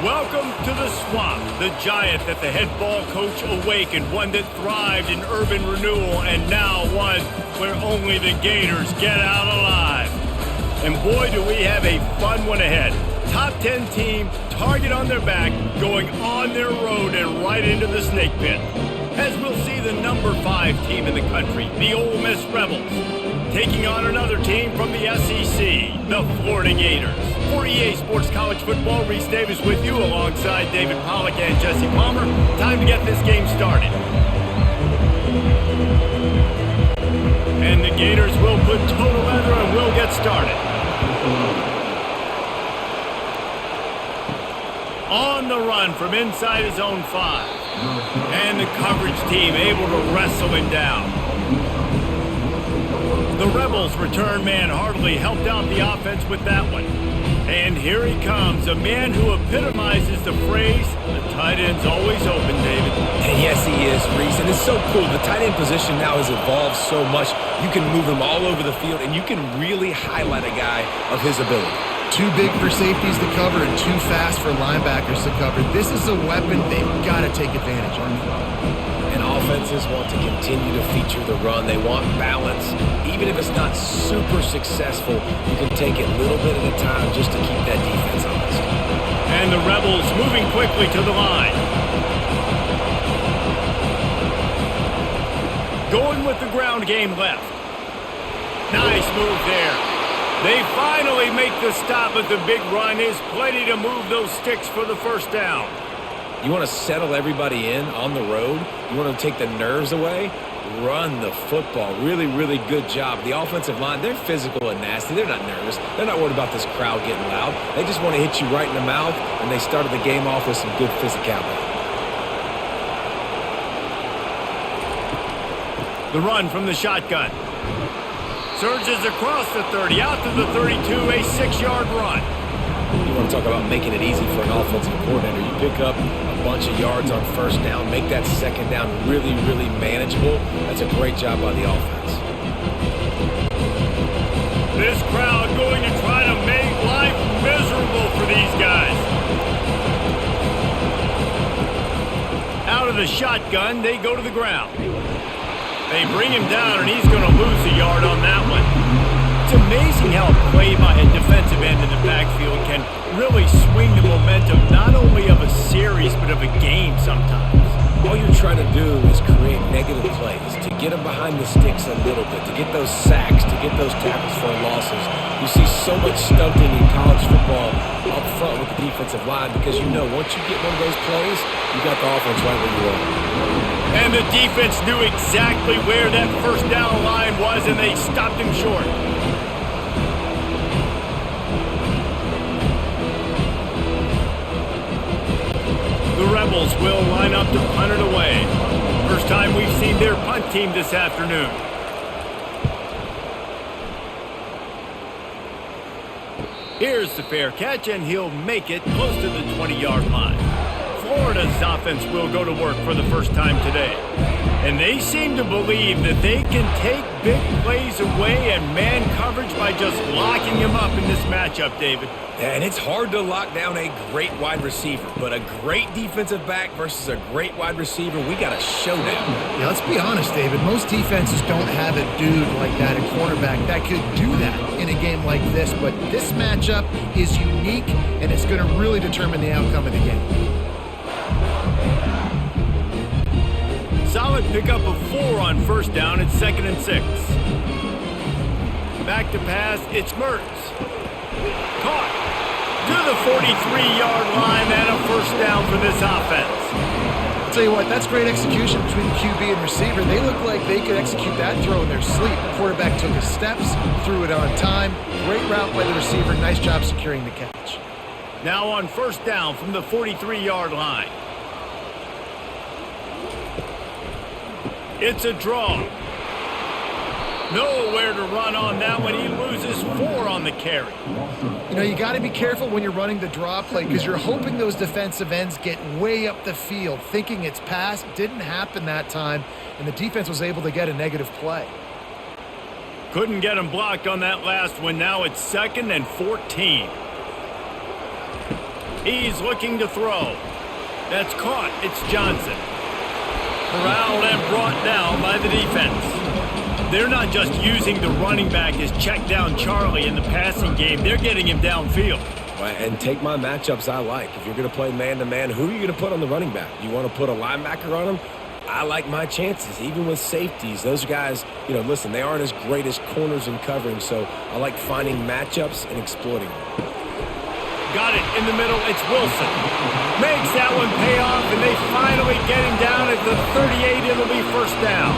Welcome to the Swamp, the giant that the head ball coach awakened, one that thrived in urban renewal, and now one where only the Gators get out alive. And boy, do we have a fun one ahead. Top 10 team, target on their back, going on their road and right into the snake pit. As we'll see the number 5 team in the country, the Ole Miss Rebels, taking on another team from the SEC, the Florida Gators. For EA Sports College Football, Reese Davis with you alongside David Pollack and Jesse Palmer. Time to get this game started. And the Gators will put total leather and will get started. On the run from inside his own 5. And the coverage team able to wrestle him down. The Rebels return man hardly helped out the offense with that one. And here he comes, a man who epitomizes the phrase, the tight end's always open, David. And yes, he is, Reese. And it's so cool. The tight end position now has evolved so much. You can move him all over the field, and you can really highlight a guy of his ability. Too big for safeties to cover and too fast for linebackers to cover. This is a weapon they've got to take advantage of. And offenses want to continue to feature the run. They want balance. Even if it's not super successful, you can take it little bit at a time just to keep that defense honest. And the Rebels moving quickly to the line. Going with the ground game left. Nice move there. They finally make the stop, but the big run is plenty to move those sticks for the first down. You want to settle everybody in on the road? You want to take the nerves away? Run the football. Really, really good job. The offensive line, they're physical and nasty. They're not nervous. They're not worried about this crowd getting loud. They just want to hit you right in the mouth, and they started the game off with some good physicality. The run from the shotgun. Surges across the 30, out to the 32, a 6-yard run. You want to talk about making it easy for an offensive coordinator. You pick up a bunch of yards on first down, make that second down really, really manageable. That's a great job by the offense. This crowd going to try to make life miserable for these guys. Out of the shotgun, they go to the ground. They bring him down, and he's going to lose a yard on that one. It's amazing how a play by a defensive end in the backfield can really swing the momentum not only of a series but of a game sometimes. All you're trying to do is create negative plays, to get them behind the sticks a little bit, to get those sacks, to get those tackles for losses. You see so much stunting in college football up front with the defensive line because you know once you get one of those plays, you got the offense right where you are. And the defense knew exactly where that first down line was, and they stopped him short. The Rebels will line up to punt it away. First time we've seen their punt team this afternoon. Here's the fair catch, and he'll make it close to the 20-yard line. Florida's offense will go to work for the first time today. And they seem to believe that they can take big plays away and man coverage by just locking him up in this matchup, David. And it's hard to lock down a great wide receiver, but a great defensive back versus a great wide receiver, we got a showdown. Yeah, let's be honest, David. Most defenses don't have a dude like that, a cornerback, that could do that in a game like this. But this matchup is unique, and it's going to really determine the outcome of the game. Solid pickup of 4 on first down. It's 2nd and 6. Back to pass. It's Mertz. Caught to the 43-yard line, and a first down for this offense. I'll tell you what, that's great execution between QB and receiver. They look like they could execute that throw in their sleep. The quarterback took his steps, threw it on time. Great route by the receiver. Nice job securing the catch. Now on first down from the 43-yard line. It's a draw. Nowhere to run on that one. He loses 4 on the carry. You know, you got to be careful when you're running the draw play because you're hoping those defensive ends get way up the field, thinking it's pass. Didn't happen that time, and the defense was able to get a negative play. Couldn't get him blocked on that last one. Now it's 2nd and 14. He's looking to throw. That's caught. It's Johnson. Corralled and brought down by the defense. They're not just using the running back as check down Charlie in the passing game. They're getting him downfield. And take my matchups I like. If you're going to play man-to-man, who are you going to put on the running back? You want to put a linebacker on him? I like my chances, even with safeties. Those guys, listen, they aren't as great as corners and covering, so I like finding matchups and exploiting them. Got it in the middle. It's Wilson. Makes that one pay off, and they finally get him down at the 38. It'll be first down.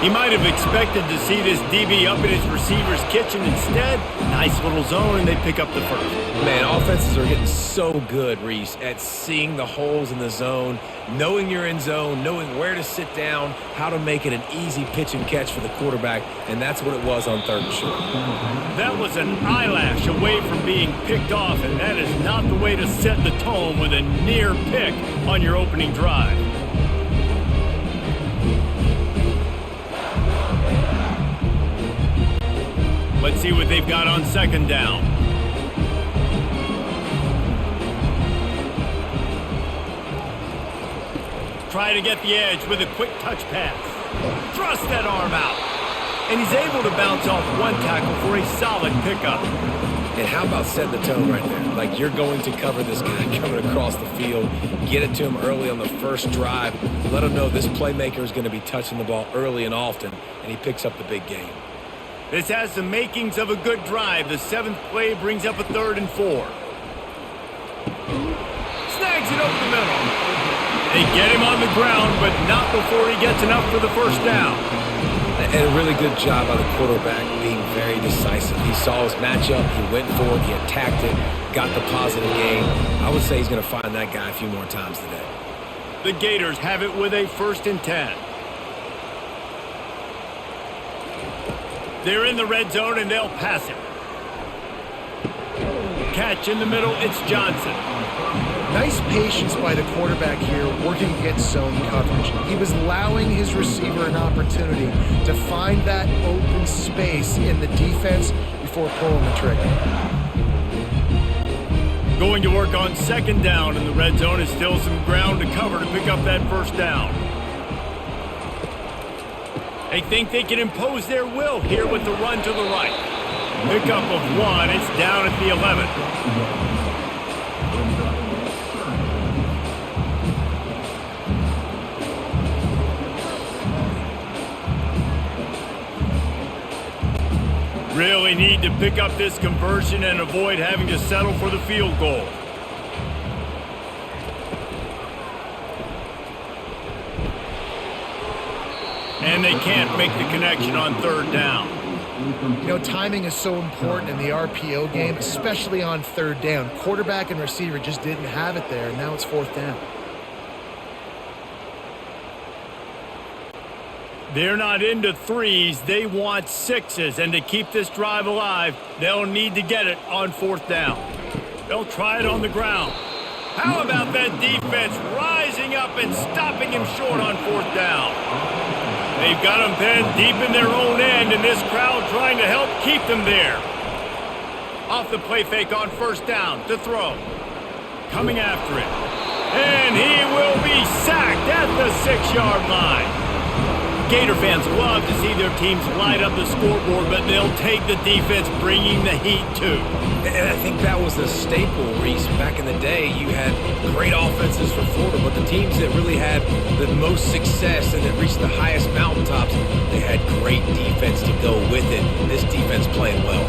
He might have expected to see this DB up in his receiver's kitchen. Instead, nice little zone, and they pick up the first. Man, offenses are getting so good, Reese, at seeing the holes in the zone, knowing you're in zone, knowing where to sit down, how to make it an easy pitch and catch for the quarterback, and that's what it was on 3rd and short. That was an eyelash away from being picked off, and that is not the way to set the tone with a near pick on your opening drive. Let's see what they've got on 2nd down. Try to get the edge with a quick touch pass. Thrust that arm out. And he's able to bounce off one tackle for a solid pickup. And how about setting the tone right there? Like, you're going to cover this guy coming across the field, get it to him early on the first drive, let him know this playmaker is going to be touching the ball early and often, and he picks up the big game. This has the makings of a good drive. The 7th play brings up a 3rd and 4. Snags it over the middle. They get him on the ground, but not before he gets enough for the first down. And a really good job by the quarterback being very decisive. He saw his matchup, he went for it, he attacked it, got the positive gain. I would say he's going to find that guy a few more times today. The Gators have it with a 1st and 10. They're in the red zone, and they'll pass it. Catch in the middle, it's Johnson. Nice patience by the quarterback here, working against zone coverage. He was allowing his receiver an opportunity to find that open space in the defense before pulling the trigger. Going to work on 2nd down in the red zone is still some ground to cover to pick up that first down. They think they can impose their will here with the run to the right. Pickup of 1. It's down at the 11. Really need to pick up this conversion and avoid having to settle for the field goal. And they can't make the connection on 3rd down. Timing is so important in the RPO game, especially on 3rd down. Quarterback and receiver just didn't have it there, and now it's 4th down. They're not into 3s, they want 6s, and to keep this drive alive, they'll need to get it on 4th down. They'll try it on the ground. How about that defense rising up and stopping him short on 4th down? They've got him pinned deep in their own end, and this crowd trying to help keep them there. Off the play fake on 1st down to throw. Coming after it. And he will be sacked at the 6-yard line. Gator fans love to see their teams light up the scoreboard, but they'll take the defense bringing the heat too. And I think that was the staple, Reese. Back in the day, you had great offenses for Florida, but the teams that really had the most success and that reached the highest mountaintops, they had great defense to go with it. This defense playing well.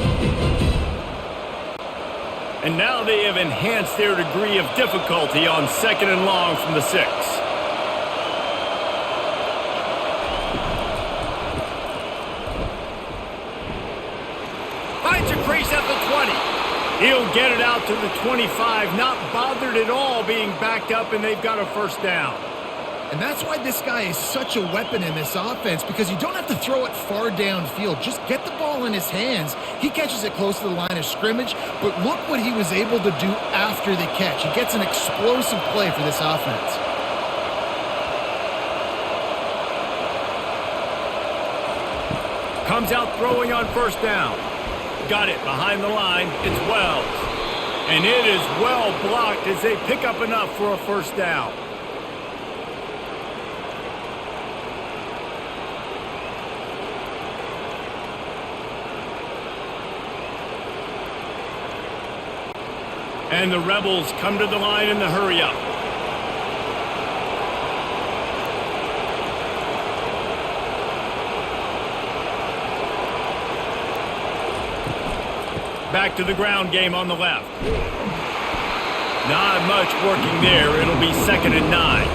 And now they have enhanced their degree of difficulty on 2nd and long from the 6. Finds a crease at the 20. He'll get it out to the 25, not bothered at all being backed up, and they've got a 1st down. And that's why this guy is such a weapon in this offense, because you don't have to throw it far downfield. Just get the ball in his hands. He catches it close to the line of scrimmage, but look what he was able to do after the catch. He gets an explosive play for this offense. Comes out throwing on 1st down. Got it behind the line. It's Wells. And it is well blocked as they pick up enough for a first down. And the Rebels come to the line in the hurry-up. Back to the ground game on the left. Not much working there. It'll be 2nd and 9.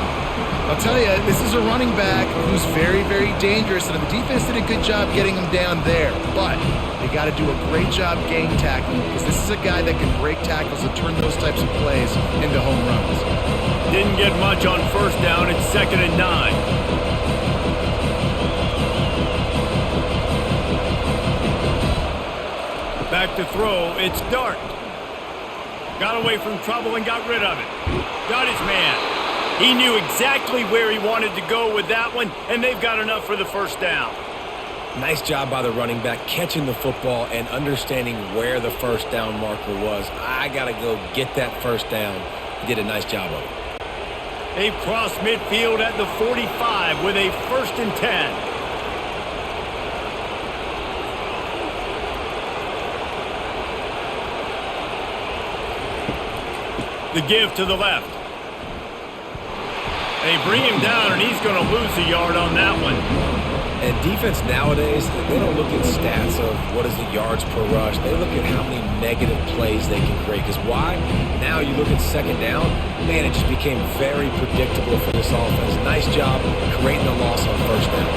I'll tell you, this is a running back who's very, very dangerous, and the defense did a good job getting him down there. But they got to do a great job game tackling because this is a guy that can break tackles and turn those types of plays into home runs. Didn't get much on first down. It's 2nd and 9. Back to throw, it's Dart. Got away from trouble and got rid of it. Got his man. He knew exactly where he wanted to go with that one, and they've got enough for the first down. Nice job by the running back catching the football and understanding where the first down marker was. I got to go get that first down. He did a nice job of it. They've crossed midfield at the 45 with a 1st and 10. The give to the left. They bring him down, and he's going to lose a yard on that one. And defense nowadays, they don't look at stats of what is the yards per rush. They look at how many negative plays they can create. Because why? Now you look at 2nd down, man, it just became very predictable for this offense. Nice job creating the loss on first down.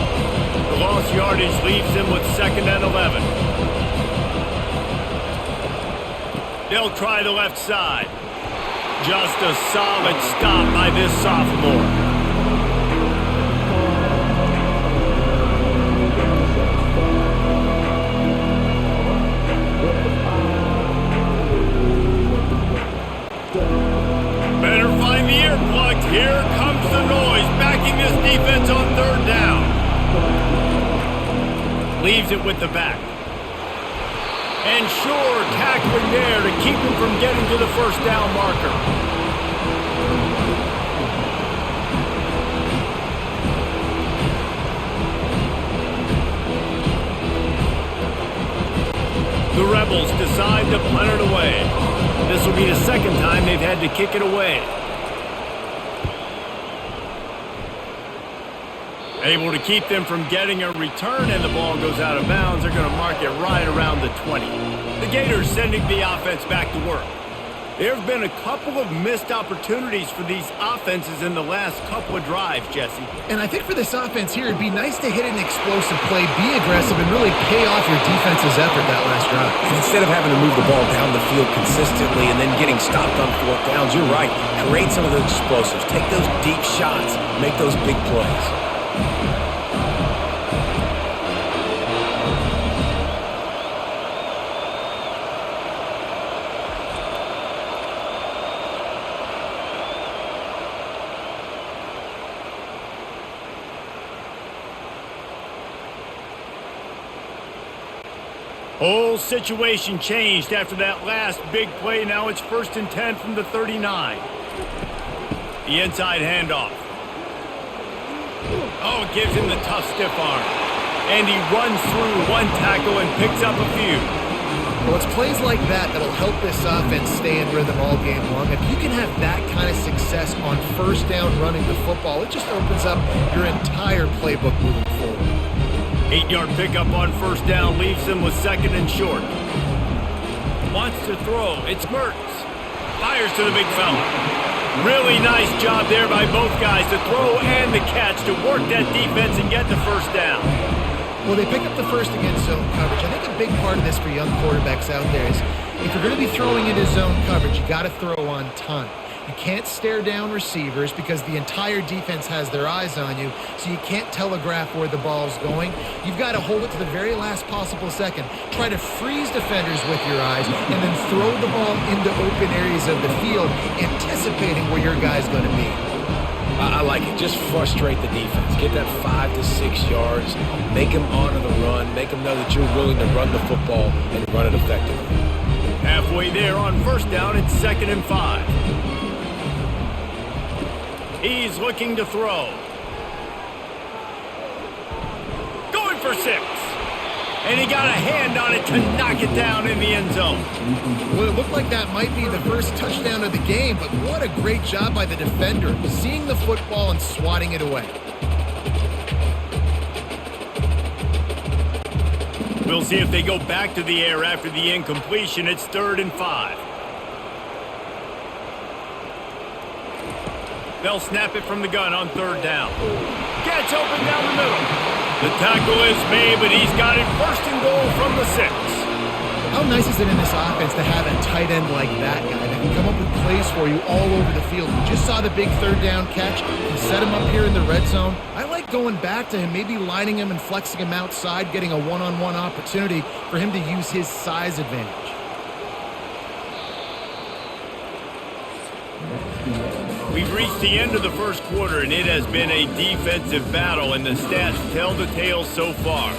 The lost yardage leaves them with 2nd and 11. They'll try the left side. Just a solid stop by this sophomore. Better find the earplugs. Here comes the noise, backing this defense on 3rd down. Leaves it with the back. And sure, tackling there to keep him from getting to the first down marker. The Rebels decide to punt it away. This will be the 2nd time they've had to kick it away. Able to keep them from getting a return, and the ball goes out of bounds. They're going to mark it right around the 20. The Gators sending the offense back to work. There have been a couple of missed opportunities for these offenses in the last couple of drives, Jesse. And I think for this offense here, it'd be nice to hit an explosive play, be aggressive, and really pay off your defense's effort that last drive. And instead of having to move the ball down the field consistently and then getting stopped on 4th downs, you're right. Create some of those explosives. Take those deep shots. Make those big plays. Whole situation changed after that last big play. Now it's 1st and 10 from the 39. The inside handoff. Oh, it gives him the tough stiff arm. And he runs through one tackle and picks up a few. Well, it's plays like that that'll help this offense stay in rhythm all game long. If you can have that kind of success on first down running the football, it just opens up your entire playbook moving forward. 8-yard pickup on first down leaves them with 2nd and short. Wants to throw. It's Mertz. Fires to the big fella. Really nice job there by both guys to throw and the catch to work that defense and get the first down. Well, they pick up the first against zone coverage. I think a big part of this for young quarterbacks out there is if you're going to be throwing into zone coverage, you got to throw on time. You can't stare down receivers because the entire defense has their eyes on you, so you can't telegraph where the ball's going. You've got to hold it to the very last possible second. Try to freeze defenders with your eyes and then throw the ball into open areas of the field, anticipating where your guy's going to be. I like it. Just frustrate the defense. Get that 5 to 6 yards. Make them honor the run. Make them know that you're willing to run the football and run it effectively. Halfway there on first down and 2nd and 5. He's looking to throw. Going for 6. And he got a hand on it to knock it down in the end zone. Well, it looked like that might be the first touchdown of the game, but what a great job by the defender, seeing the football and swatting it away. We'll see if they go back to the air after the incompletion. It's 3rd and 5. They'll snap it from the gun on 3rd down. Gets open down the middle. The tackle is made, but he's got it 1st and goal from the 6. How nice is it in this offense to have a tight end like that guy that can come up with plays for you all over the field? We just saw the big 3rd down catch. He set him up here in the red zone. I like going back to him, maybe lining him and flexing him outside, getting a one-on-one opportunity for him to use his size advantage. We've reached the end of the first quarter, and it has been a defensive battle, and the stats tell the tale so far.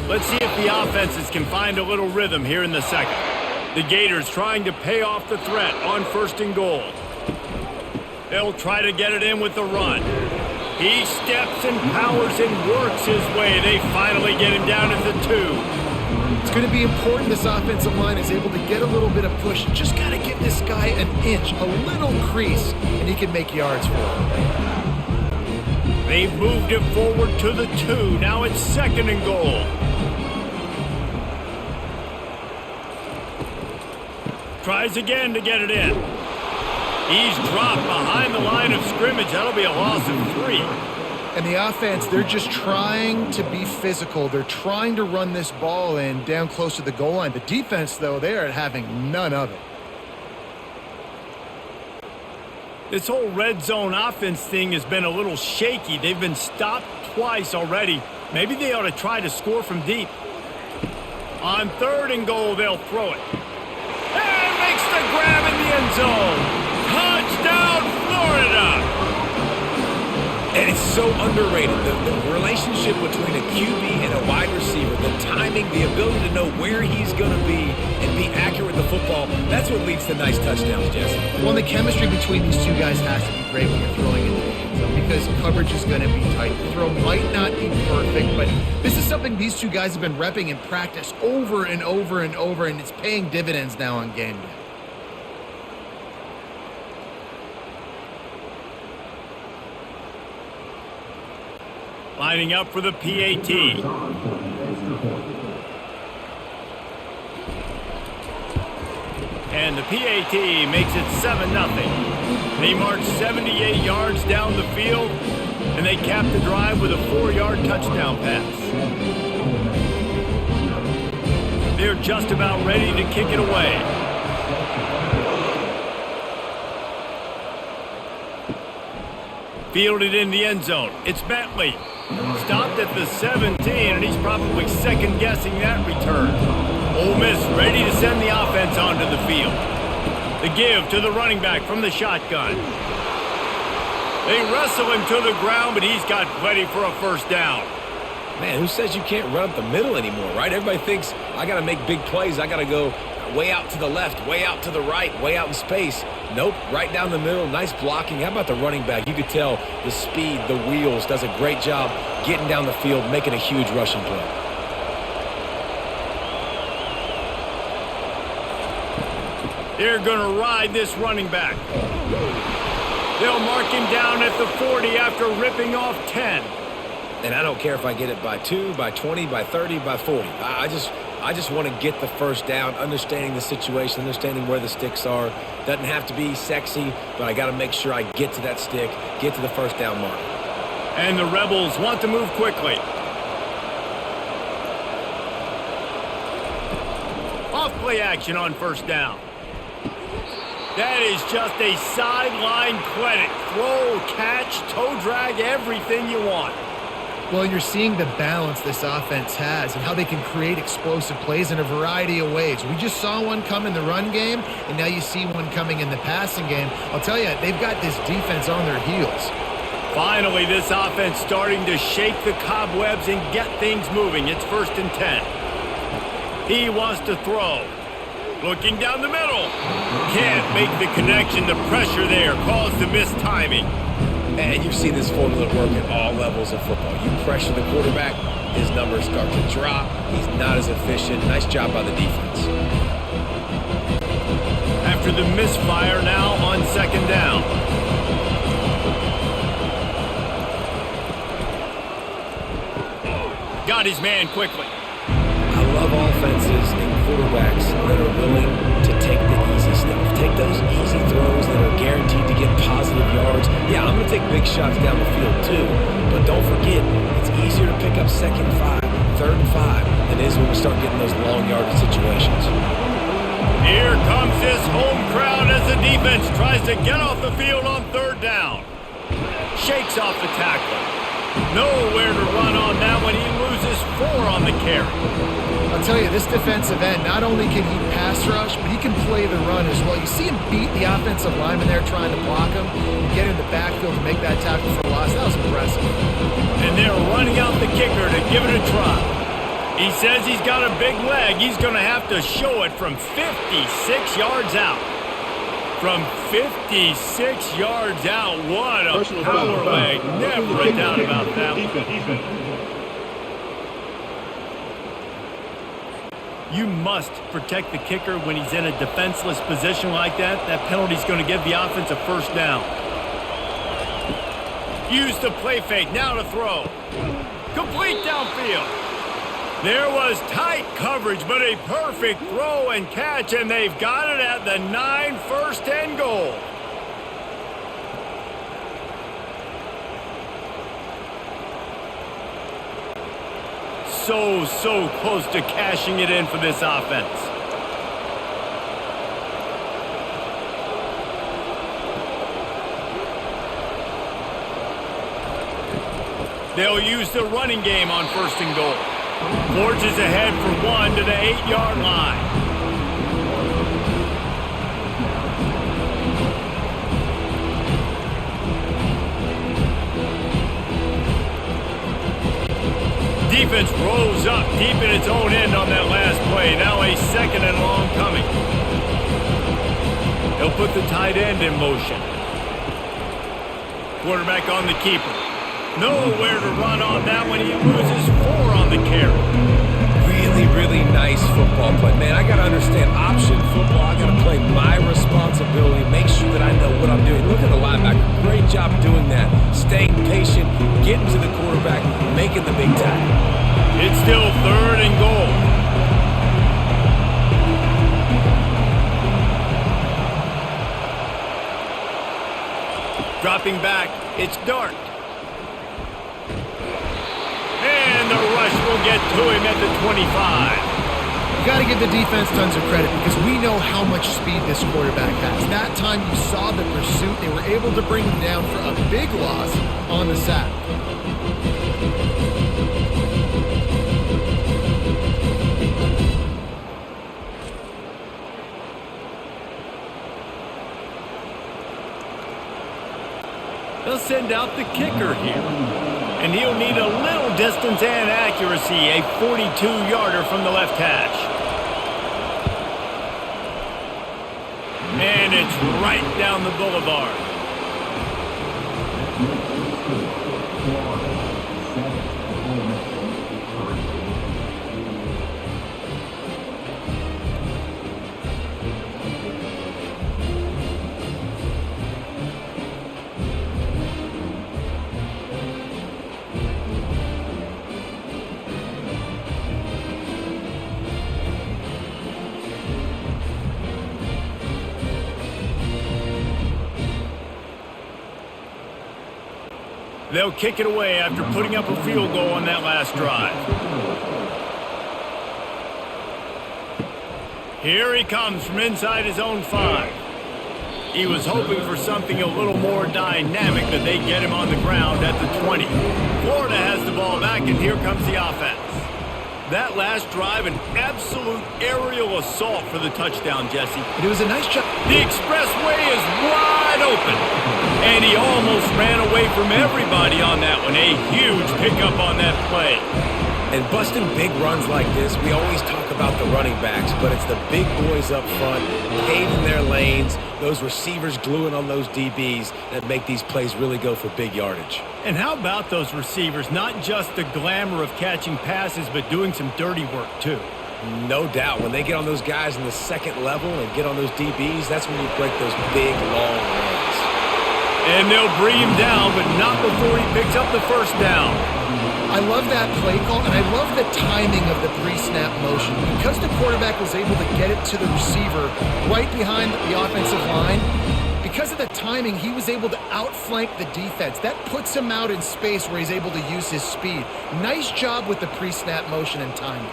Let's see if the offenses can find a little rhythm here in the second. The Gators trying to pay off the threat on 1st and goal. They'll try to get it in with the run. He steps and powers and works his way. They finally get him down at the 2. It's going to be important this offensive line is able to get a little bit of push. Just got to give this guy an inch, a little crease, and he can make yards for him. They've moved it forward to the 2. Now it's 2nd and goal. Tries again to get it in. He's dropped behind the line of scrimmage. That'll be a loss of 3. And the offense, they're just trying to be physical. They're trying to run this ball in down close to the goal line. The defense, though, they are having none of it. This whole red zone offense thing has been a little shaky. They've been stopped twice already. Maybe they ought to try to score from deep. On 3rd and goal, they'll throw it. And makes the grab in the end zone. Touchdown, Florida! And it's so underrated. The relationship between a QB and a wide receiver, the timing, the ability to know where he's going to be and be accurate with the football, that's what leads to nice touchdowns, Jesse. Well, the chemistry between these two guys has to be great when you're throwing in the end zone because coverage is going to be tight. The throw might not be perfect, but this is something these two guys have been repping in practice over and over and over, and it's paying dividends now on game day. Lining up for the PAT. And the PAT makes it 7-0. They march 78 yards down the field, and they cap the drive with a 4-yard touchdown pass. They're just about ready to kick it away. Fielded in the end zone. It's Bentley. Stopped at the 17, and he's probably second-guessing that return. Ole Miss ready to send the offense onto the field. The give to the running back from the shotgun. They wrestle him to the ground, but he's got plenty for a 1st down. Man, who says you can't run up the middle anymore, right? Everybody thinks I got to make big plays. I got to go way out to the left, way out to the right, way out in space. Nope, right down the middle, nice blocking. How about the running back? You could tell the speed, the wheels, does a great job getting down the field, making a huge rushing play. They're going to ride this running back. They'll mark him down at the 40 after ripping off 10. And I don't care if I get it by 2, by 20, by 30, by 40. I just want to get the 1st down, understanding the situation, understanding where the sticks are. Doesn't have to be sexy, but I got to make sure I get to that stick, get to the 1st down mark. And the Rebels want to move quickly. Off play action on 1st down. That is just a sideline clinic. Throw, catch, toe drag, everything you want. Well, you're seeing the balance this offense has and how they can create explosive plays in a variety of ways. We just saw one come in the run game, and now you see one coming in the passing game. I'll tell you, they've got this defense on their heels. Finally, this offense starting to shake the cobwebs and get things moving. It's 1st and 10. He wants to throw. Looking down the middle. Can't make the connection. The pressure there caused the mistiming. And you see this formula work at all levels of football. You pressure the quarterback, his numbers start to drop. He's not as efficient. Nice job by the defense. After the misfire, now on 2nd down. Got his man quickly. I love offenses and quarterbacks that are willing to take the easy stuff. Take those easy throws that are guaranteed to get positive yards. Yeah, I'm going to take big shots down the field too. But don't forget, it's easier to pick up 2nd and 5, 3rd and 5 than it is when we start getting those long yardage situations. Here comes this home crowd as the defense tries to get off the field on 3rd down. Shakes off the tackler. Nowhere to run on that one. He loses 4 on the carry. I'll tell you, this defensive end, not only can he pass rush, but he can play the run as well. You see him beat the offensive lineman there trying to block him and get in the backfield to make that tackle for a loss. That was impressive. And they're running out the kicker to give it a try. He says he's got a big leg. He's going to have to show it from 56 yards out. From 56 yards out, what a power leg. Never a doubt about that one. You must protect the kicker when he's in a defenseless position like that. That penalty's going to give the offense a 1st down. Use the play fake, now to throw. Complete downfield. There was tight coverage, but a perfect throw and catch, and they've got it at the 9, 1st and goal. So close to cashing it in for this offense. They'll use the running game on 1st and goal. Forges ahead for 1 to the 8-yard line. Defense rose up deep in its own end on that last play. Now a 2nd and long coming. He'll put the tight end in motion. Quarterback on the keeper. Nowhere to run on that one. He loses 4 on the carry. Really nice football play. Man, I got to understand option football. I got to play my responsibility, make sure that I know what I'm doing. Look at the linebacker. Great job doing that. Staying patient, getting to the quarterback, making the big tackle. It's still 3rd and goal. Dropping back, it's Dart. And the rush will get to him at the 25. You got to give the defense tons of credit because we know how much speed this quarterback has. That time you saw the pursuit. They were able to bring him down for a big loss on the sack. They'll send out the kicker here. And he'll need a little distance and accuracy, a 42-yarder from the left hash. And it's right down the boulevard. They'll kick it away after putting up a field goal on that last drive. Here he comes from inside his own 5. He was hoping for something a little more dynamic, but they get him on the ground at the 20. Florida has the ball back, and here comes the offense. That last drive, an absolute aerial assault for the touchdown, Jesse. It was a nice job. The expressway is wide open, and he almost ran away from everybody on that one. A huge pickup on that play. And busting big runs like this, we always talk about the running backs, but it's the big boys up front, paving their lanes, those receivers gluing on those DBs that make these plays really go for big yardage. And how about those receivers? Not just the glamour of catching passes, but doing some dirty work, too. No doubt. When they get on those guys in the second level and get on those DBs, that's when you break those big, long runs. And they'll bring him down, but not before he picks up the first down. I love that play call, and I love the timing of the pre-snap motion. Because the quarterback was able to get it to the receiver right behind the offensive line, because of the timing, he was able to outflank the defense. That puts him out in space where he's able to use his speed. Nice job with the pre-snap motion and timing.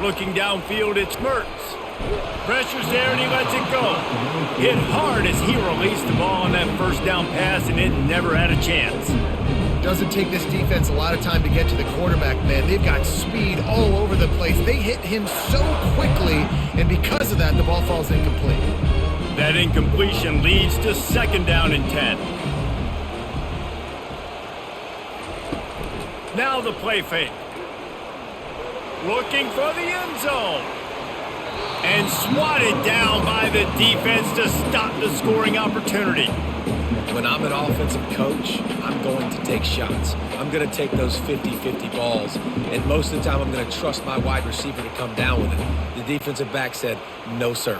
Looking downfield, it's Mertz. Pressure's there, and he lets it go. Hit hard as he released the ball on that first down pass, and it never had a chance. Doesn't take this defense a lot of time to get to the quarterback, man. They've got speed all over the place. They hit him so quickly, and because of that, the ball falls incomplete. That incompletion leads to second down and 10. Now the play fake. Looking for the end zone. And swatted down by the defense to stop the scoring opportunity. When I'm an offensive coach, I'm going to take shots. I'm going to take those 50-50 balls, and most of the time I'm going to trust my wide receiver to come down with it. The defensive back said, no, sir.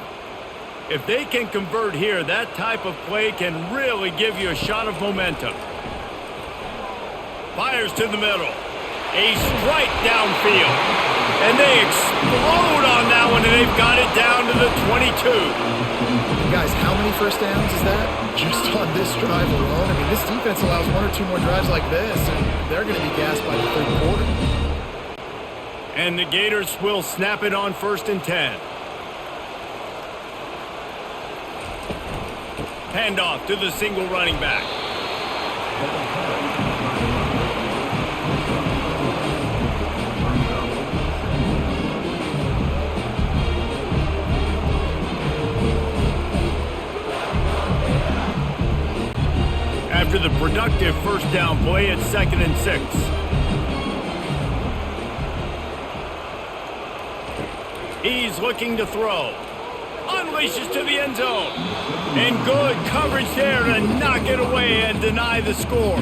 If they can convert here, that type of play can really give you a shot of momentum. Fires to the middle. A strike downfield. And they explode on that one, and they've got it down to the 22. Guys, how many first downs is that? Just on this drive alone? I mean, this defense allows one or two more drives like this, and they're going to be gassed by the third quarter. And the Gators will snap it on 1st and 10. Handoff to the single running back. After the productive first down play, it's 2nd and 6. He's looking to throw. Unleashes to the end zone. And good coverage there to knock it away and deny the score.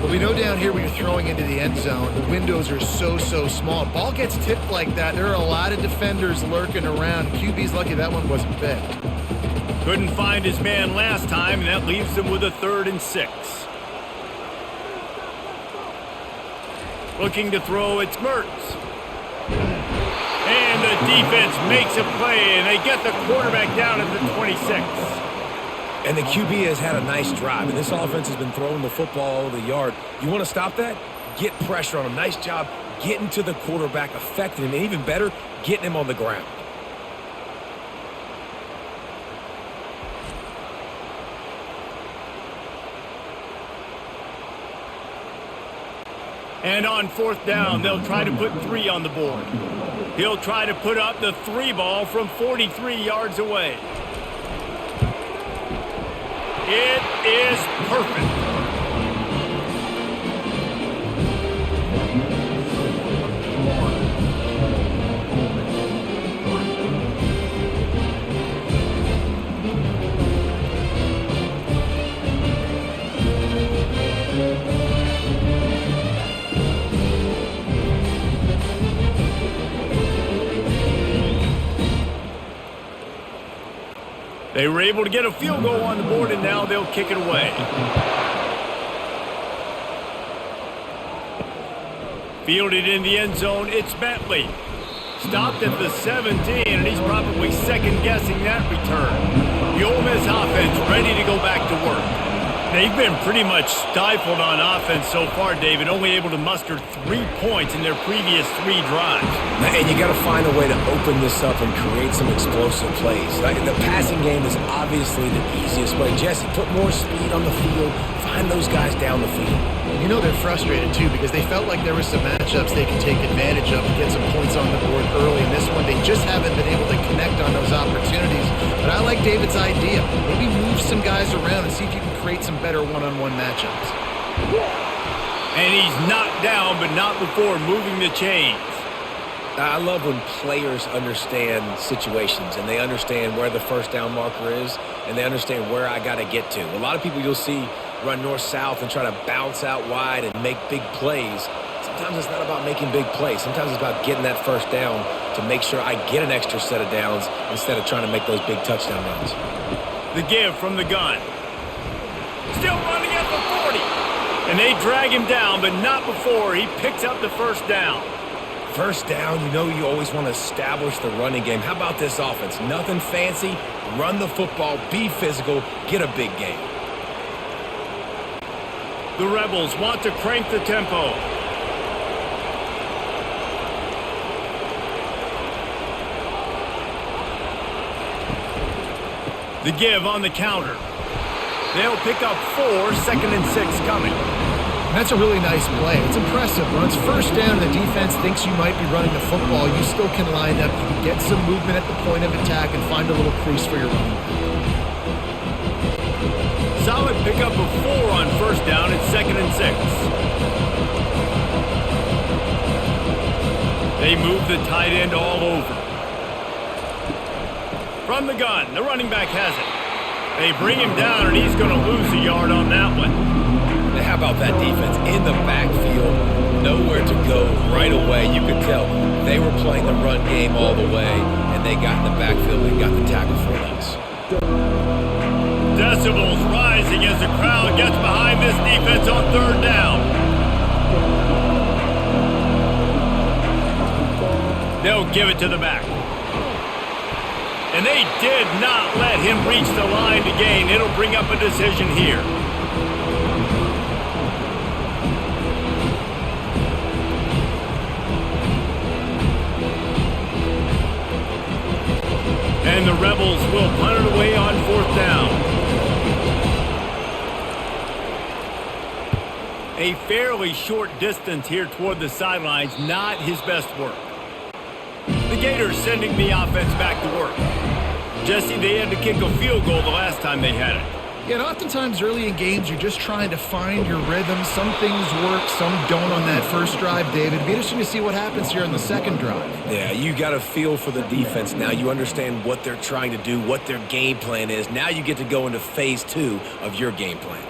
Well, we know down here when you're throwing into the end zone, the windows are so small. Ball gets tipped like that. There are a lot of defenders lurking around. QB's lucky that one wasn't big. Couldn't find his man last time, and that leaves him with a 3rd and 6. Looking to throw, it's Mertz. And the defense makes a play, and they get the quarterback down at the 26. And the QB has had a nice drive, and this offense has been throwing the football all over the yard. You want to stop that? Get pressure on him. Nice job getting to the quarterback, affecting him, and even better, getting him on the ground. And on 4th down, they'll try to put 3 on the board. He'll try to put up the 3 ball from 43 yards away. It is perfect. They were able to get a field goal on the board, and now they'll kick it away. Fielded in the end zone, it's Bentley. Stopped at the 17, and he's probably second-guessing that return. The Ole Miss offense ready to go back to work. They've been pretty much stifled on offense so far, David, only able to muster 3 points in their previous 3 drives. And you got to find a way to open this up and create some explosive plays. The passing game is obviously the easiest way. Jesse, put more speed on the field. Find those guys down the field. You know they're frustrated, too, because they felt like there were some matchups they could take advantage of and get some points on the board early. In this one, they just haven't been able to connect on those opportunities. But I like David's idea. Maybe move some guys around and see if you can create some better one-on-one matchups. And he's knocked down, but not before moving the chains. I love when players understand situations and they understand where the first down marker is and they understand where I got to get to. A lot of people you'll see run north-south and try to bounce out wide and make big plays. Sometimes it's not about making big plays. Sometimes it's about getting that first down to make sure I get an extra set of downs instead of trying to make those big touchdown runs. The give from the gun. Still running at the 40. And they drag him down, but not before he picks up the first down. First down, you know you always want to establish the running game. How about this offense? Nothing fancy. Run the football, be physical, get a big gain. The Rebels want to crank the tempo. The give on the counter. They'll pick up 4, 2nd and 6 coming. That's a really nice play. It's impressive. When it's first down and the defense thinks you might be running the football, you still can line up. You can get some movement at the point of attack and find a little crease for your running back. Solid pickup of 4 on first down at 2nd and 6. They move the tight end all over. From the gun, the running back has it. They bring him down, and he's going to lose a yard on that one. How about that defense in the backfield, nowhere to go right away. You could tell they were playing the run game all the way, and they got in the backfield and got the tackle for loss. Decibels rising as the crowd gets behind this defense on 3rd down. They'll give it to the back. And they did not let him reach the line to gain. It'll bring up a decision here. And the Rebels will punt it away on 4th down. A fairly short distance here toward the sidelines, not his best work. The Gators sending the offense back to work. Jesse, they had to kick a field goal the last time they had it. Yeah, and oftentimes early in games, you're just trying to find your rhythm. Some things work, some don't on that first drive, David. It'd be interesting to see what happens here on the second drive. Yeah, you got a feel for the defense now. You understand what they're trying to do, what their game plan is. Now you get to go into phase 2 of your game plan.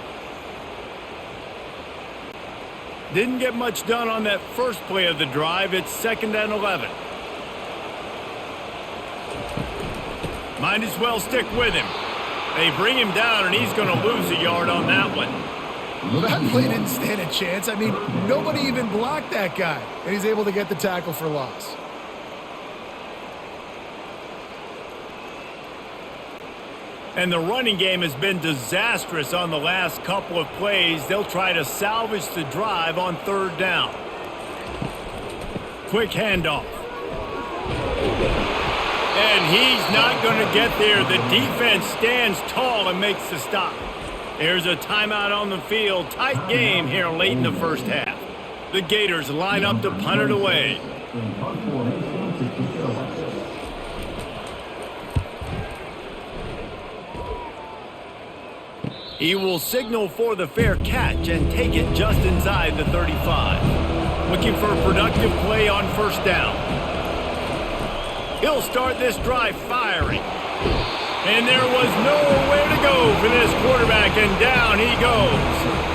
Didn't get much done on that first play of the drive. It's 2nd and 11. Might as well stick with him. They bring him down, and he's going to lose a yard on that one. Well, that play didn't stand a chance. I mean, nobody even blocked that guy, and he's able to get the tackle for loss. And the running game has been disastrous on the last couple of plays. They'll try to salvage the drive on 3rd down. Quick handoff. And he's not going to get there. The defense stands tall and makes the stop. There's a timeout on the field. Tight game here late in the first half. The Gators line up to punt it away. He will signal for the fair catch and take it just inside the 35. Looking for a productive play on first down. He'll start this drive firing. And there was nowhere to go for this quarterback, and down he goes.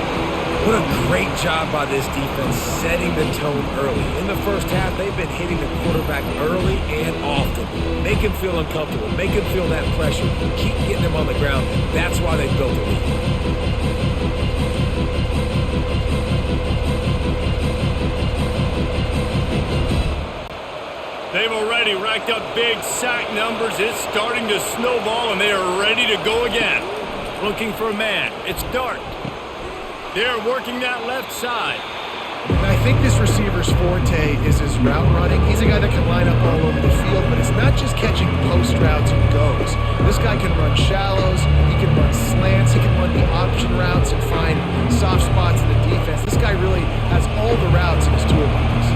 What a great job by this defense setting the tone early. In the first half, they've been hitting the quarterback early and often. Make him feel uncomfortable. Make him feel that pressure. Keep getting him on the ground. That's why they built the lead. They've already racked up big sack numbers. It's starting to snowball, and they are ready to go again. Looking for a man. It's Dart. They're working that left side. And I think this receiver's forte is his route running. He's a guy that can line up all over the field, but it's not just catching post routes and goes. This guy can run shallows, he can run slants, he can run the option routes and find soft spots in the defense. This guy really has all the routes in his toolbox.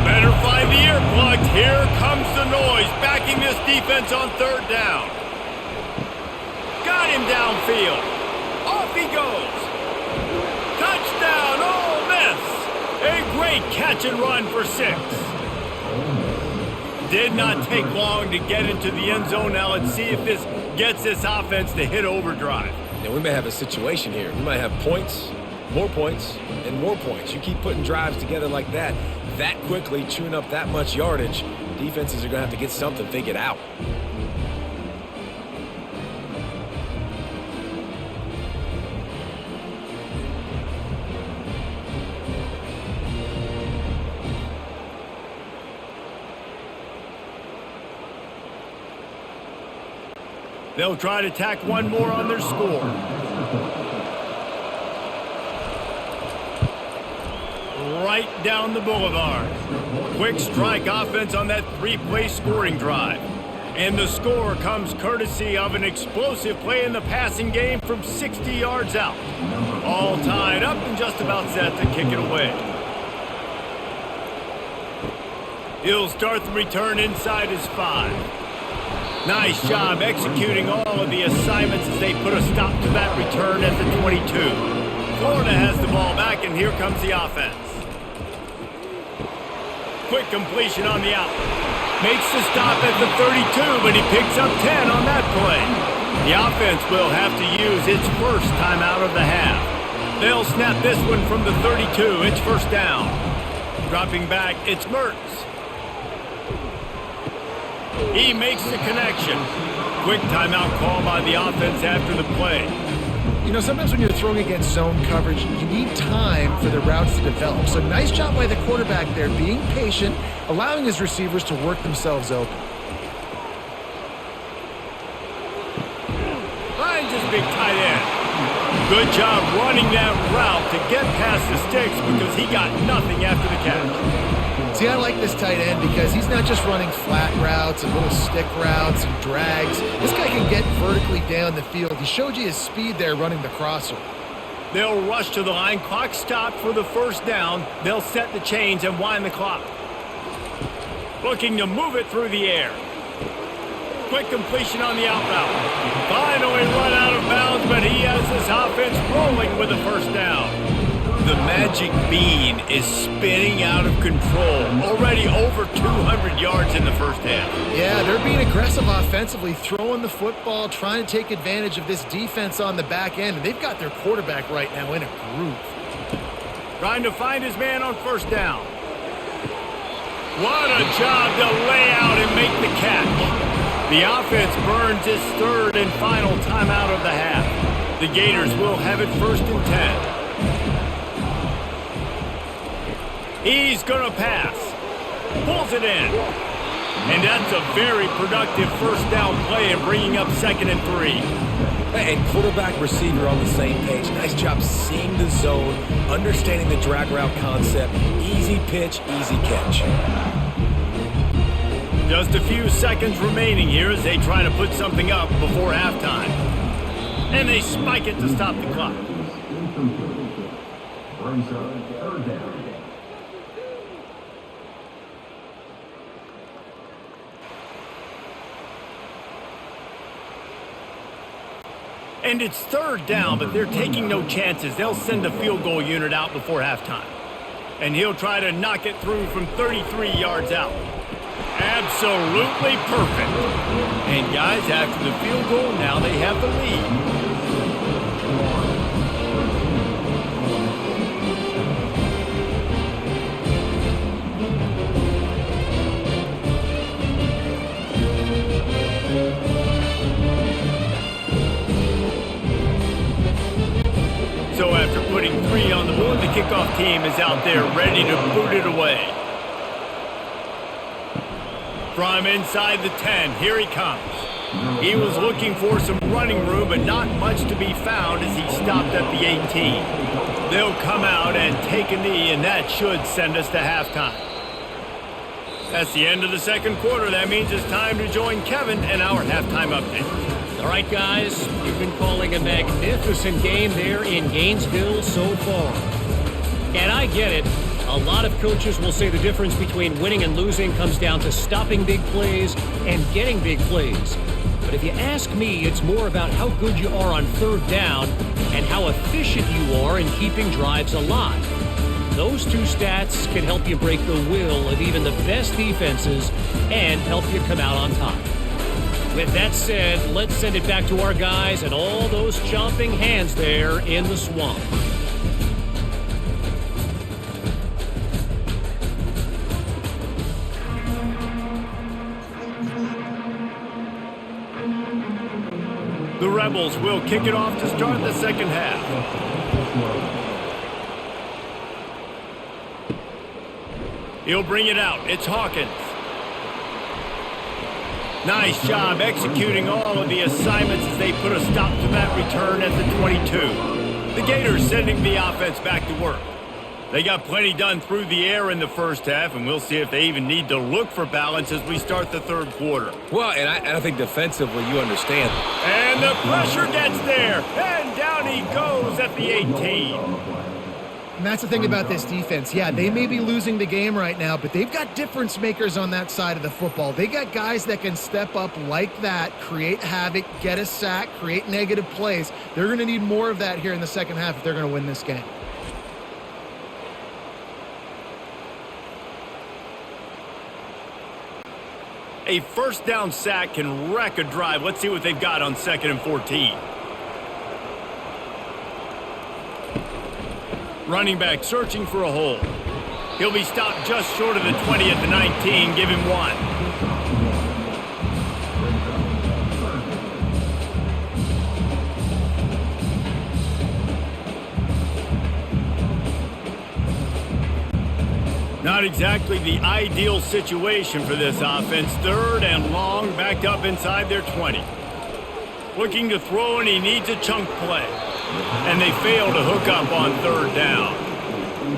Better find the earplugs. Here comes the noise, backing this defense on third down. Got him downfield. Off he goes. Touchdown, Ole Miss. A great catch and run for 6. Did not take long to get into the end zone. Now let's see if this gets this offense to hit overdrive. Now, we may have a situation here. We might have points, and more points. You keep putting drives together like that quickly, chewing up that much yardage, defenses are going to have to get something figured out. They'll try to tack one more on their score. Right down the boulevard. Quick strike offense on that 3-play scoring drive. And the score comes courtesy of an explosive play in the passing game from 60 yards out. All tied up and just about set to kick it away. He'll start the return inside his 5. Nice job executing all of the assignments as they put a stop to that return at the 22. Florida has the ball back, and here comes the offense. Quick completion on the out. Makes the stop at the 32, but he picks up 10 on that play. The offense will have to use its first timeout of the half. They'll snap this one from the 32. It's first down. Dropping back, it's Mertz. He makes the connection. Quick timeout call by the offense after the play. You know, sometimes when you're throwing against zone coverage, you need time for the routes to develop. So nice job by the quarterback there, being patient, allowing his receivers to work themselves open. Finds his big tight end. Good job running that route to get past the sticks because he got nothing after the catch. See, I like this tight end because he's not just running flat routes and little stick routes and drags. This guy can get vertically down the field. He showed you his speed there running the crosser. They'll rush to the line. Clock stopped for the first down. They'll set the chains and wind the clock. Looking to move it through the air. Quick completion on the out route. Finally run out of bounds, but he has his offense rolling with the first down. The magic bean is spinning out of control. Already over 200 yards in the first half. Yeah, they're being aggressive offensively, throwing the football, trying to take advantage of this defense on the back end. And they've got their quarterback right now in a groove. Trying to find his man on first down. What a job to lay out and make the catch. The offense burns its third and final timeout of the half. The Gators will have it 1st and 10. He's going to pass. Pulls it in. And that's a very productive first down play and bringing up 2nd and 3. And quarterback receiver on the same page. Nice job seeing the zone, understanding the drag route concept. Easy pitch, easy catch. Just a few seconds remaining here as they try to put something up before halftime. And they spike it to stop the clock. And it's 3rd down, but they're taking no chances. They'll send a field goal unit out before halftime. And he'll try to knock it through from 33 yards out. Absolutely perfect. And guys, after the field goal, now they have the lead. So after putting 3 on the board, the kickoff team is out there ready to boot it away. From inside the 10, here he comes. He was looking for some running room, but not much to be found as he stopped at the 18. They'll come out and take a knee, and that should send us to halftime. That's the end of the second quarter. That means it's time to join Kevin and our halftime update. All right, guys, you've been calling a magnificent game there in Gainesville so far. And I get it. A lot of coaches will say the difference between winning and losing comes down to stopping big plays and getting big plays. But if you ask me, it's more about how good you are on third down and how efficient you are in keeping drives alive. Those two stats can help you break the will of even the best defenses and help you come out on top. With that said, let's send it back to our guys and all those chomping hands there in the swamp. The Rebels will kick it off to start the second half. He'll bring it out. It's Hawkins. Nice job executing all of the assignments as they put a stop to that return at the 22. The Gators sending the offense back to work. They got plenty done through the air in the first half, and we'll see if they even need to look for balance as we start the third quarter. Well, and I think defensively you understand. And the pressure gets there, and down he goes at the 18. And that's the thing about this defense. Yeah, they may be losing the game right now, but they've got difference makers on that side of the football. They got guys that can step up like that, create havoc, get a sack, create negative plays. They're going to need more of that here in the second half if they're going to win this game. A first down sack can wreck a drive. Let's see what they've got on 2nd and 14. Running back searching for a hole. He'll be stopped just short of the 20 at the 19. Give him one. Not exactly the ideal situation for this offense. 3rd and long, backed up inside their 20. Looking to throw, and he needs a chunk play. And they fail to hook up on 3rd down.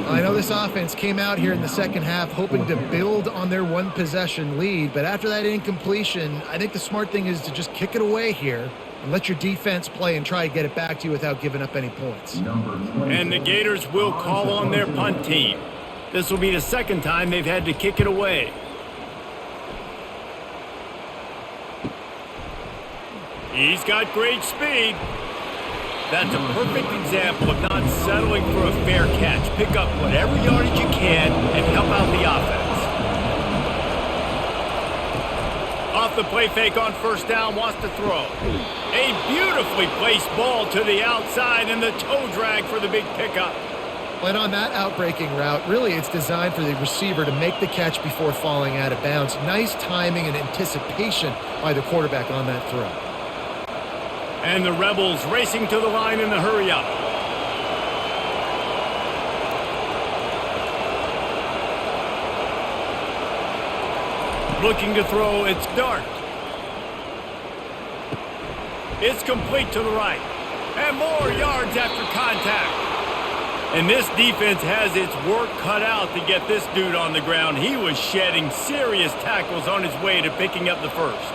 I know this offense came out here in the second half hoping to build on their one-possession lead, but after that incompletion, I think the smart thing is to just kick it away here and let your defense play and try to get it back to you without giving up any points. And the Gators will call on their punt team. This will be the second time they've had to kick it away. He's got great speed. That's a perfect example of not settling for a fair catch. Pick up whatever yardage you can and help out the offense. Off the play fake on first down, wants to throw. A beautifully placed ball to the outside and the toe drag for the big pickup. And on that outbreaking route, really it's designed for the receiver to make the catch before falling out of bounds. Nice timing and anticipation by the quarterback on that throw. And the Rebels racing to the line in the hurry-up. Looking to throw, it's Dart. It's complete to the right. And more yards after contact. And this defense has its work cut out to get this dude on the ground. He was shedding serious tackles on his way to picking up the first.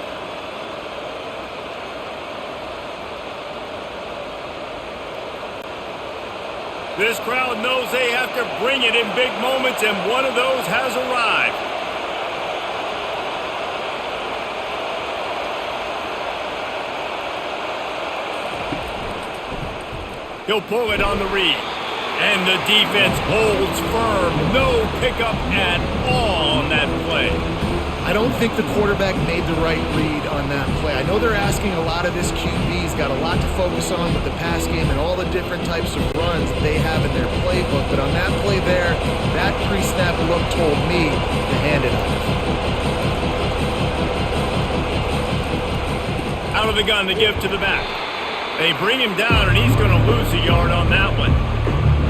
This crowd knows they have to bring it in big moments, and one of those has arrived. He'll pull it on the read. And the defense holds firm. No pickup at all on that play. I don't think the quarterback made the right read on that play. I know they're asking a lot of this QB. He's got a lot to focus on with the pass game and all the different types of runs that they have in their playbook. But on that play there, that pre-snap look told me to hand it off. Out of the gun to give to the back. They bring him down, and he's going to lose a yard on that one.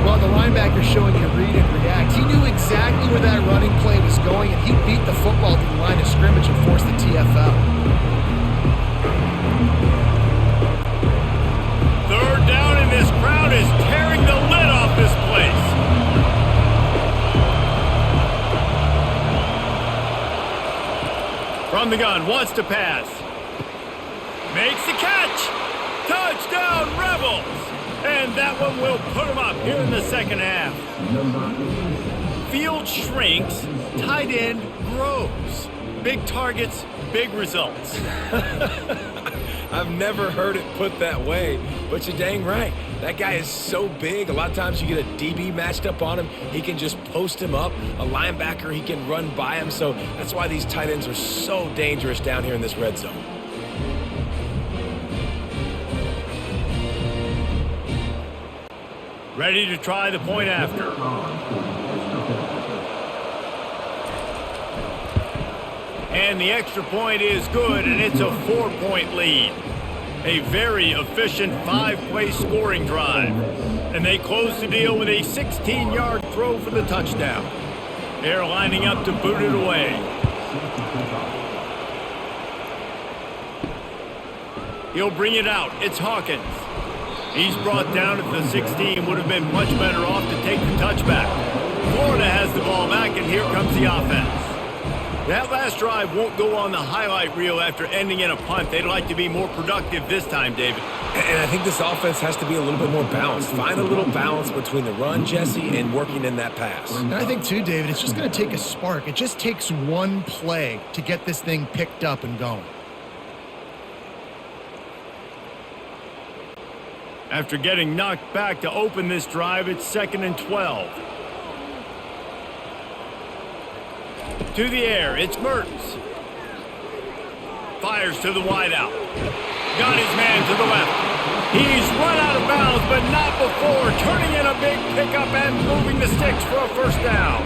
Well, the linebacker's showing you read and react. He knew exactly where that running play was going, and he beat the football to the line of scrimmage and forced the TFL. From the gun, wants to pass. Makes the catch. Touchdown, Rebels. And that one will put them up here in the second half. Field shrinks, tight end grows. Big targets, big results. I've never heard it put that way, but you're dang right. That guy is so big. A lot of times you get a DB matched up on him. He can just post him up. A linebacker, he can run by him. So that's why these tight ends are so dangerous down here in this red zone. Ready to try the point after. And the extra point is good, and it's a 4-point lead. A very efficient 5-play scoring drive. And they close the deal with a 16-yard throw for the touchdown. They're lining up to boot it away. He'll bring it out. It's Hawkins. He's brought down at the 16. Would have been much better off to take the touchback. Florida has the ball back, and here comes the offense. That last drive won't go on the highlight reel after ending in a punt. They'd like to be more productive this time, David. And I think this offense has to be a little bit more balanced. Find a little balance between the run, Jesse, and working in that pass. And I think, too, David, it's just going to take a spark. It just takes one play to get this thing picked up and going. After getting knocked back to open this drive, it's 2nd and 12. To the air, it's Mertens. Fires to the wideout. Got his man to the left. He's run out of bounds, but not before turning in a big pickup and moving the sticks for a first down.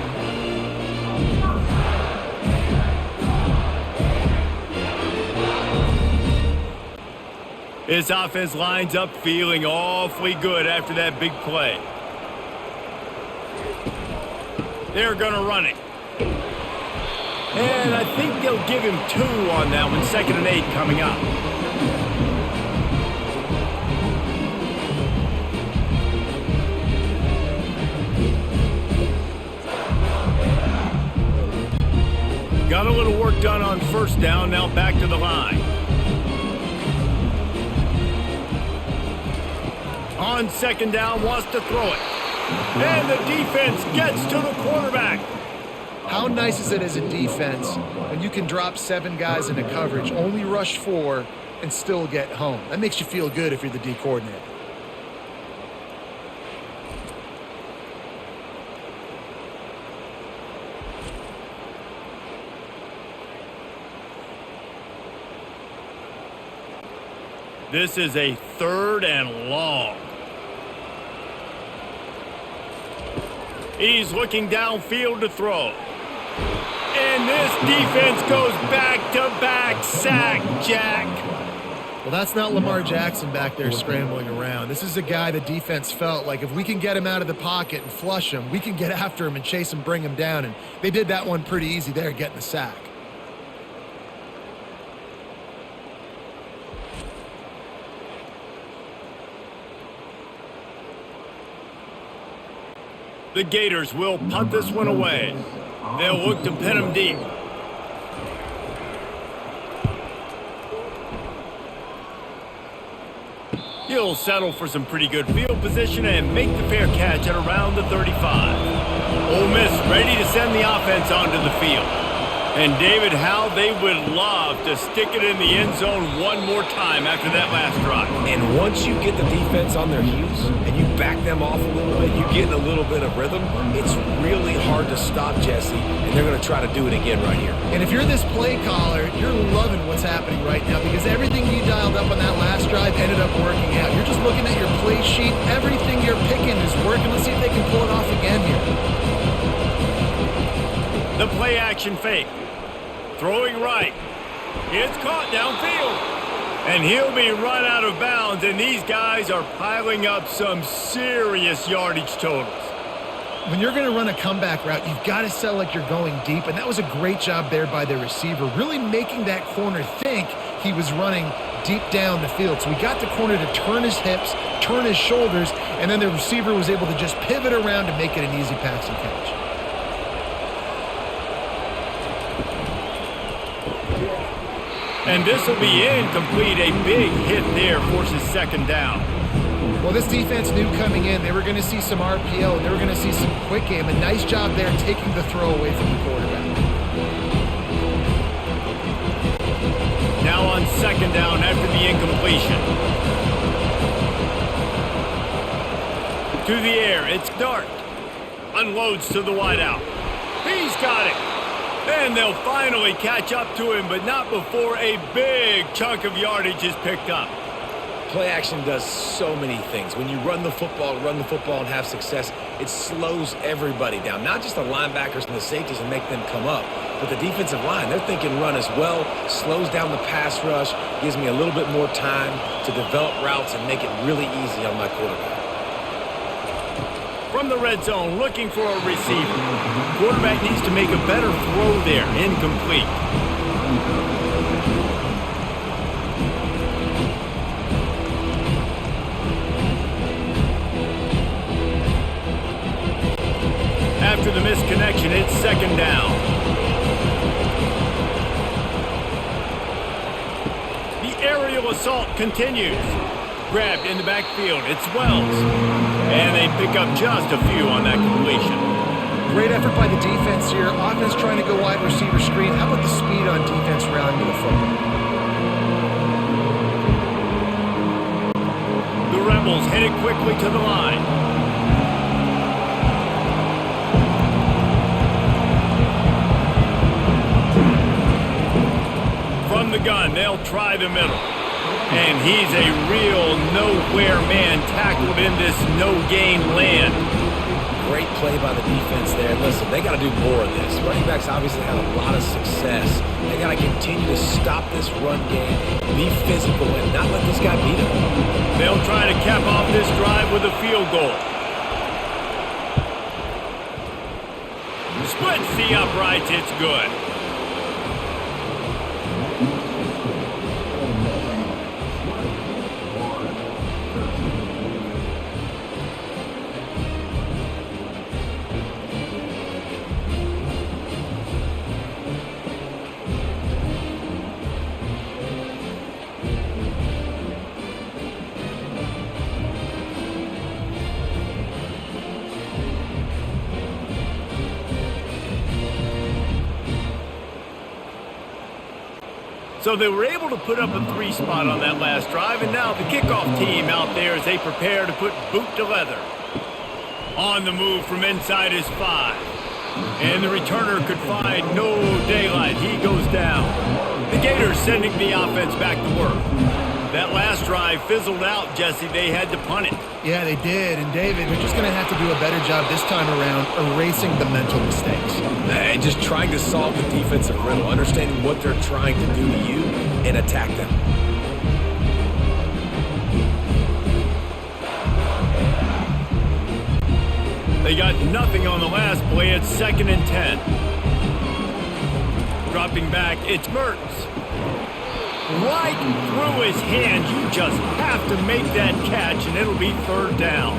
His offense lines up feeling awfully good after that big play. They're going to run it. And I think they'll give him 2 on that one. 2nd and 8 coming up. Got a little work done on first down. Now back to the line. On 2nd down, wants to throw it. And the defense gets to the quarterback. How nice is it as a defense when you can drop 7 guys into coverage, only rush 4, and still get home? That makes you feel good if you're the D coordinator. This is a 3rd and long. He's looking downfield to throw. And this defense goes back-to-back sack, Jack. Well, that's not Lamar Jackson back there scrambling around. This is a guy the defense felt like if we can get him out of the pocket and flush him, we can get after him and chase him, bring him down. And they did that one pretty easy there, getting the sack. The Gators will punt this one away. They'll look to pin him deep. He'll settle for some pretty good field position and make the fair catch at around the 35. Ole Miss ready to send the offense onto the field. And David, how they would love to stick it in the end zone one more time after that last drive. And once you get the defense on their heels and you back them off a little bit, you get a little bit of rhythm, it's really hard to stop, Jesse, and they're going to try to do it again right here. And if you're this play caller, you're loving what's happening right now because everything you dialed up on that last drive ended up working out. You're just looking at your play sheet. Everything you're picking is working. Let's see if they can pull it off again here. The play action fake. Throwing right. It's caught downfield. And he'll be run out of bounds, and these guys are piling up some serious yardage totals. When you're going to run a comeback route, you've got to sell like you're going deep, and that was a great job there by the receiver, really making that corner think he was running deep down the field. So we got the corner to turn his hips, turn his shoulders, and then the receiver was able to just pivot around and make it an easy pass and catch. And this will be incomplete. A big hit there forces second down. Well, this defense knew coming in they were going to see some RPO, and they were going to see some quick game. A nice job there taking the throw away from the quarterback. Now on second down after the incompletion. To the air, it's Dart. Unloads to the wideout. He's got it. And they'll finally catch up to him, but not before a big chunk of yardage is picked up. Play action does so many things. When you run the football and have success, it slows everybody down. Not just the linebackers and the safeties and make them come up, but the defensive line. They're thinking run as well, slows down the pass rush, gives me a little bit more time to develop routes and make it really easy on my quarterback. From the red zone, looking for a receiver. Quarterback needs to make a better throw there. Incomplete. After the misconnection, it's second down. The aerial assault continues. Grabbed in the backfield, it's Wells. And they pick up just a few on that completion. Great effort by the defense here. Offense trying to go wide receiver screen. How about the speed on defense rounding to the football? The Rebels headed quickly to the line. From the gun, they'll try the middle. And he's a real nowhere man tackled in this no-gain land. Great play by the defense there. Listen, they got to do more of this. Running backs obviously had a lot of success. They got to continue to stop this run game, be physical, and not let this guy beat them. They'll try to cap off this drive with a field goal. Splits the uprights, it's good. So they were able to put up a 3 spot on that last drive, and now the kickoff team out there as they prepare to put boot to leather. On the move from inside his 5. And the returner could find no daylight. He goes down. The Gators sending the offense back to work. That last drive fizzled out, Jesse. They had to punt it. Yeah, they did. And, David, they're just going to have to do a better job this time around erasing the mental mistakes. And just trying to solve the defensive riddle, understanding what they're trying to do to you and attack them. They got nothing on the last play. It's 2nd and 10. Dropping back, it's Mertz. Right through his hands. You just have to make that catch, and it'll be 3rd down.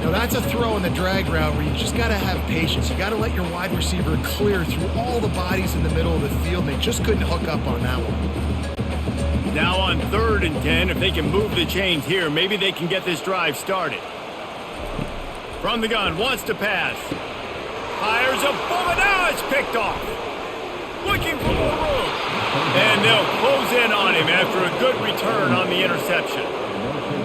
Now, that's a throw in the drag route where you just got to have patience. You got to let your wide receiver clear through all the bodies in the middle of the field. They just couldn't hook up on that one. Now on 3rd and 10, if they can move the chains here, maybe they can get this drive started. From the gun, wants to pass. Fires a bullet. Now it's picked off. Looking for more room. And they'll close in on him after a good return on the interception.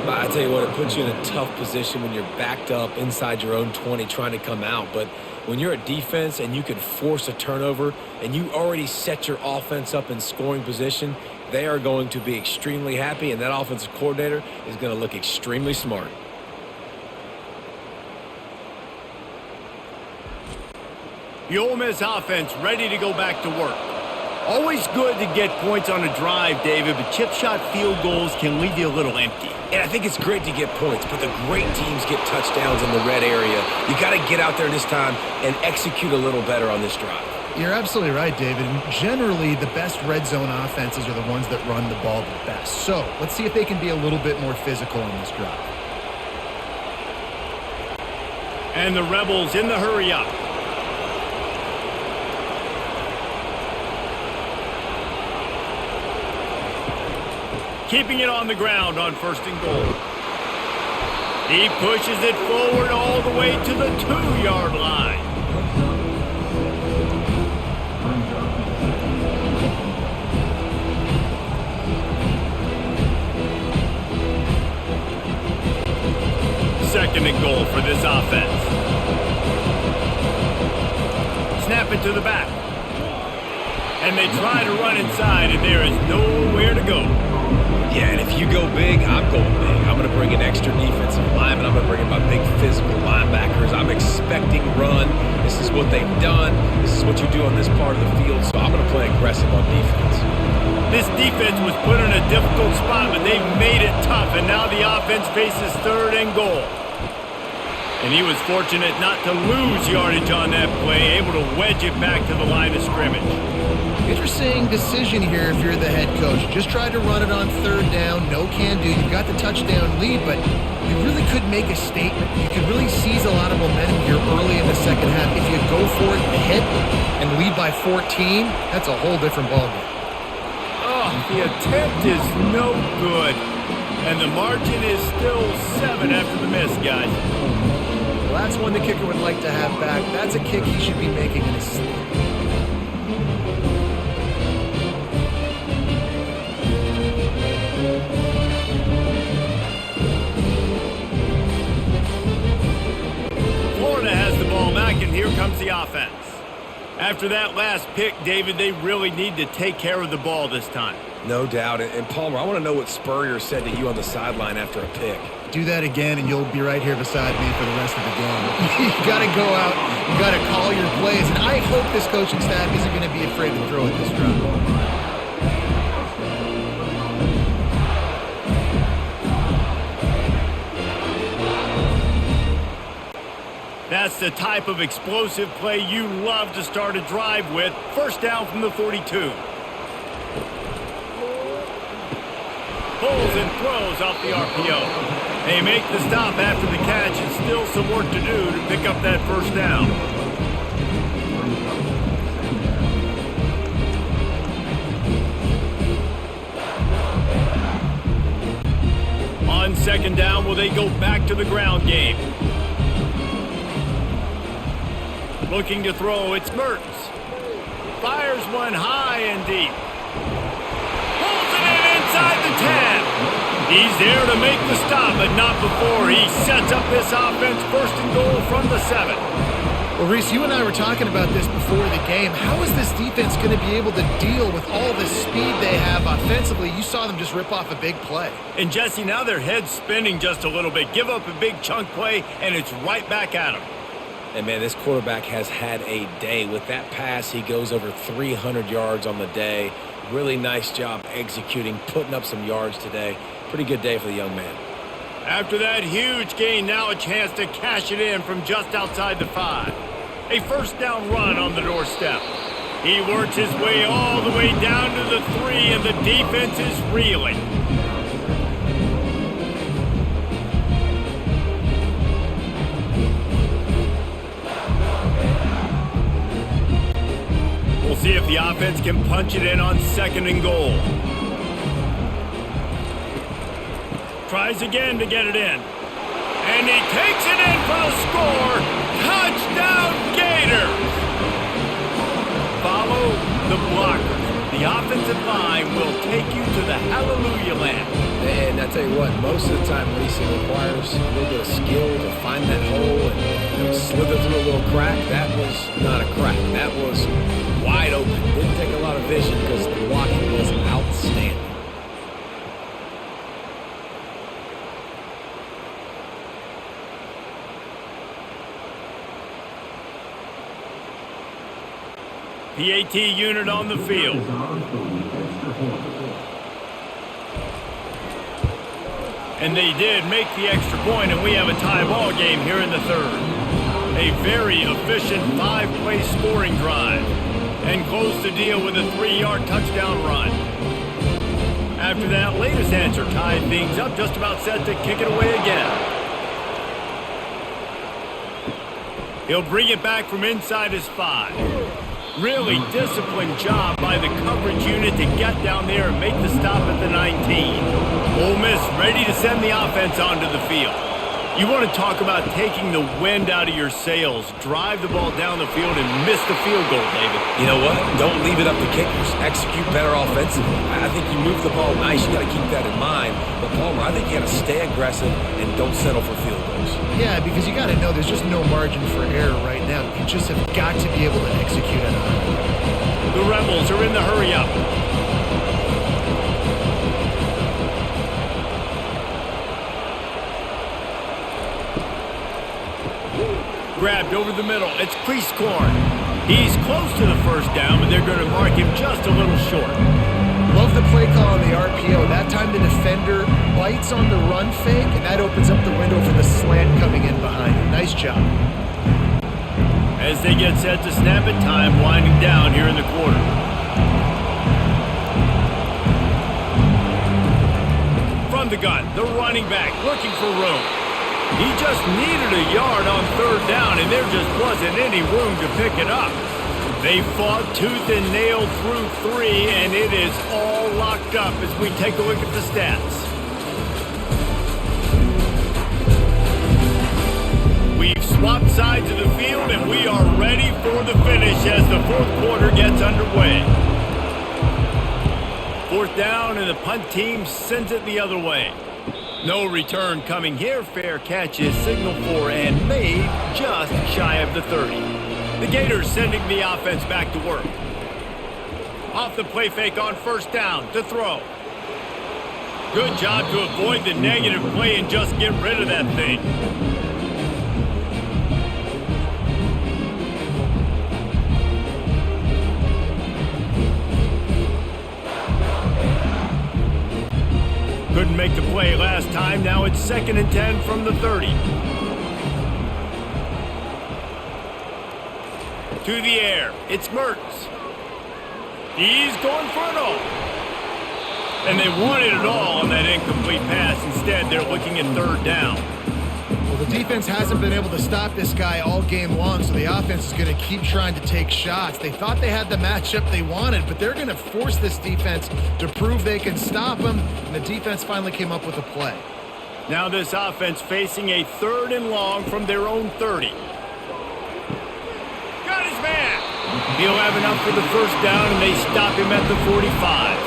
I tell you what, it puts you in a tough position when you're backed up inside your own 20 trying to come out. But when you're a defense and you can force a turnover and you already set your offense up in scoring position, they are going to be extremely happy, and that offensive coordinator is going to look extremely smart. The Ole Miss offense ready to go back to work. Always good to get points on a drive, David, but chip shot field goals can leave you a little empty. And I think it's great to get points, but the great teams get touchdowns in the red area. You got to get out there this time and execute a little better on this drive. You're absolutely right, David. And generally, the best red zone offenses are the ones that run the ball the best. So let's see if they can be a little bit more physical on this drive. And the Rebels in the hurry up. keeping it on the ground on 1st and goal. He pushes it forward all the way to the 2-yard line. Second and goal for this offense. Snap it to the back. And they try to run inside, and there is nowhere to go. Yeah, and if you go big, I'm going big. I'm going to bring an extra defensive lineman. I'm going to bring in my big physical linebackers. I'm expecting run. This is what they've done. This is what you do on this part of the field, so I'm going to play aggressive on defense. This defense was put in a difficult spot, but they've made it tough, and now the offense faces 3rd and goal. And he was fortunate not to lose yardage on that play, able to wedge it back to the line of scrimmage. Interesting decision here if you're the head coach. Just tried to run it on 3rd down, no can do. You've got the touchdown lead, but you really could make a statement. You could really seize a lot of momentum here early in the second half. If you go for it and hit and lead by 14, that's a whole different ballgame. Oh, the attempt is no good. And the margin is still 7 after the miss, guys. Well, that's one the kicker would like to have back. That's a kick he should be making in his sleep. Florida has the ball back, and here comes the offense. After that last pick, David, they really need to take care of the ball this time. No doubt. And Palmer, I want to know what Spurrier said to you on the sideline after a pick. Do that again, and you'll be right here beside me for the rest of the game. You got to go out. You got to call your plays. And I hope this coaching staff isn't going to be afraid to throw at this drive. That's the type of explosive play you love to start a drive with. 1st down from the 42. Pulls and throws off the RPO. They make the stop after the catch, and still some work to do to pick up that 1st down. On 2nd down, will they go back to the ground game? Looking to throw, it's Mertens. Fires one high and deep. Pulls it in inside the 10. He's there to make the stop, but not before he sets up this offense 1st and goal from the 7. Well, Reese, you and I were talking about this before the game. How is this defense going to be able to deal with all the speed they have offensively? You saw them just rip off a big play. And, Jesse, now their head's spinning just a little bit. Give up a big chunk play, and it's right back at them. And, man, this quarterback has had a day. With that pass, he goes over 300 yards on the day. Really nice job executing, putting up some yards today. Pretty good day for the young man. After that huge gain, now a chance to cash it in from just outside the 5. A 1st down run on the doorstep. He works his way all the way down to the 3, and the defense is reeling. We'll see if the offense can punch it in on 2nd and goal. Tries again to get it in. And he takes it in for the score. Touchdown Gators! Follow the blockers. The offensive line will take you to the hallelujah land. And I tell you what, most of the time, Reese, it requires a little bit of skill to find that hole and slither through a little crack. That was not a crack. That was wide open. Didn't take a lot of vision because the blocking was outstanding. PAT unit on the field. And they did make the extra point, and we have a tie ball game here in the 3rd. A very efficient 5-play scoring drive. And close the deal with a 3-yard touchdown run. After that latest answer tied things up, just about set to kick it away again. He'll bring it back from inside his 5. Really disciplined job by the coverage unit to get down there and make the stop at the 19. Ole Miss ready to send the offense onto the field. You want to talk about taking the wind out of your sails. Drive the ball down the field and miss the field goal, David. You know what? Don't leave it up to kickers. Execute better offensively. I think you move the ball nice. You got to keep that in mind. But, Palmer, I think you got to stay aggressive and don't settle for field goals. Yeah, because you got to know there's just no margin for error right now. You just have got to be able to execute at a high level. The Rebels are in the hurry-up. Grabbed over the middle. It's Corn. He's close to the first down, but they're going to mark him just a little short. Love the play call on the RPO. That time the defender bites on the run fake, and that opens up the window for the slant coming in behind him. Nice job. As they get set to snap it, time winding down here in the quarter. From the gun, the running back looking for room. He just needed a yard on third down, and there just wasn't any room to pick it up. They fought tooth and nail through 3, and it is all locked up as we take a look at the stats. We've swapped sides of the field, and we are ready for the finish as the fourth quarter gets underway. Fourth down, and the punt team sends it the other way. No return coming here. Fair catch is signaled for and made just shy of the 30. The Gators sending the offense back to work. Off the play fake on first down to throw. Good job to avoid the negative play and just get rid of that thing. Couldn't make the play last time. Now it's 2nd and 10 from the 30. To the air. It's Mertz. He's going for it all. And they wanted it all on that incomplete pass. Instead, they're looking at third down. Well, the defense hasn't been able to stop this guy all game long, so the offense is going to keep trying to take shots. They thought they had the matchup they wanted, but they're going to force this defense to prove they can stop him, and the defense finally came up with a play. Now this offense facing a 3rd and long from their own 30. Got his man! He'll have enough for the first down, and they stop him at the 45.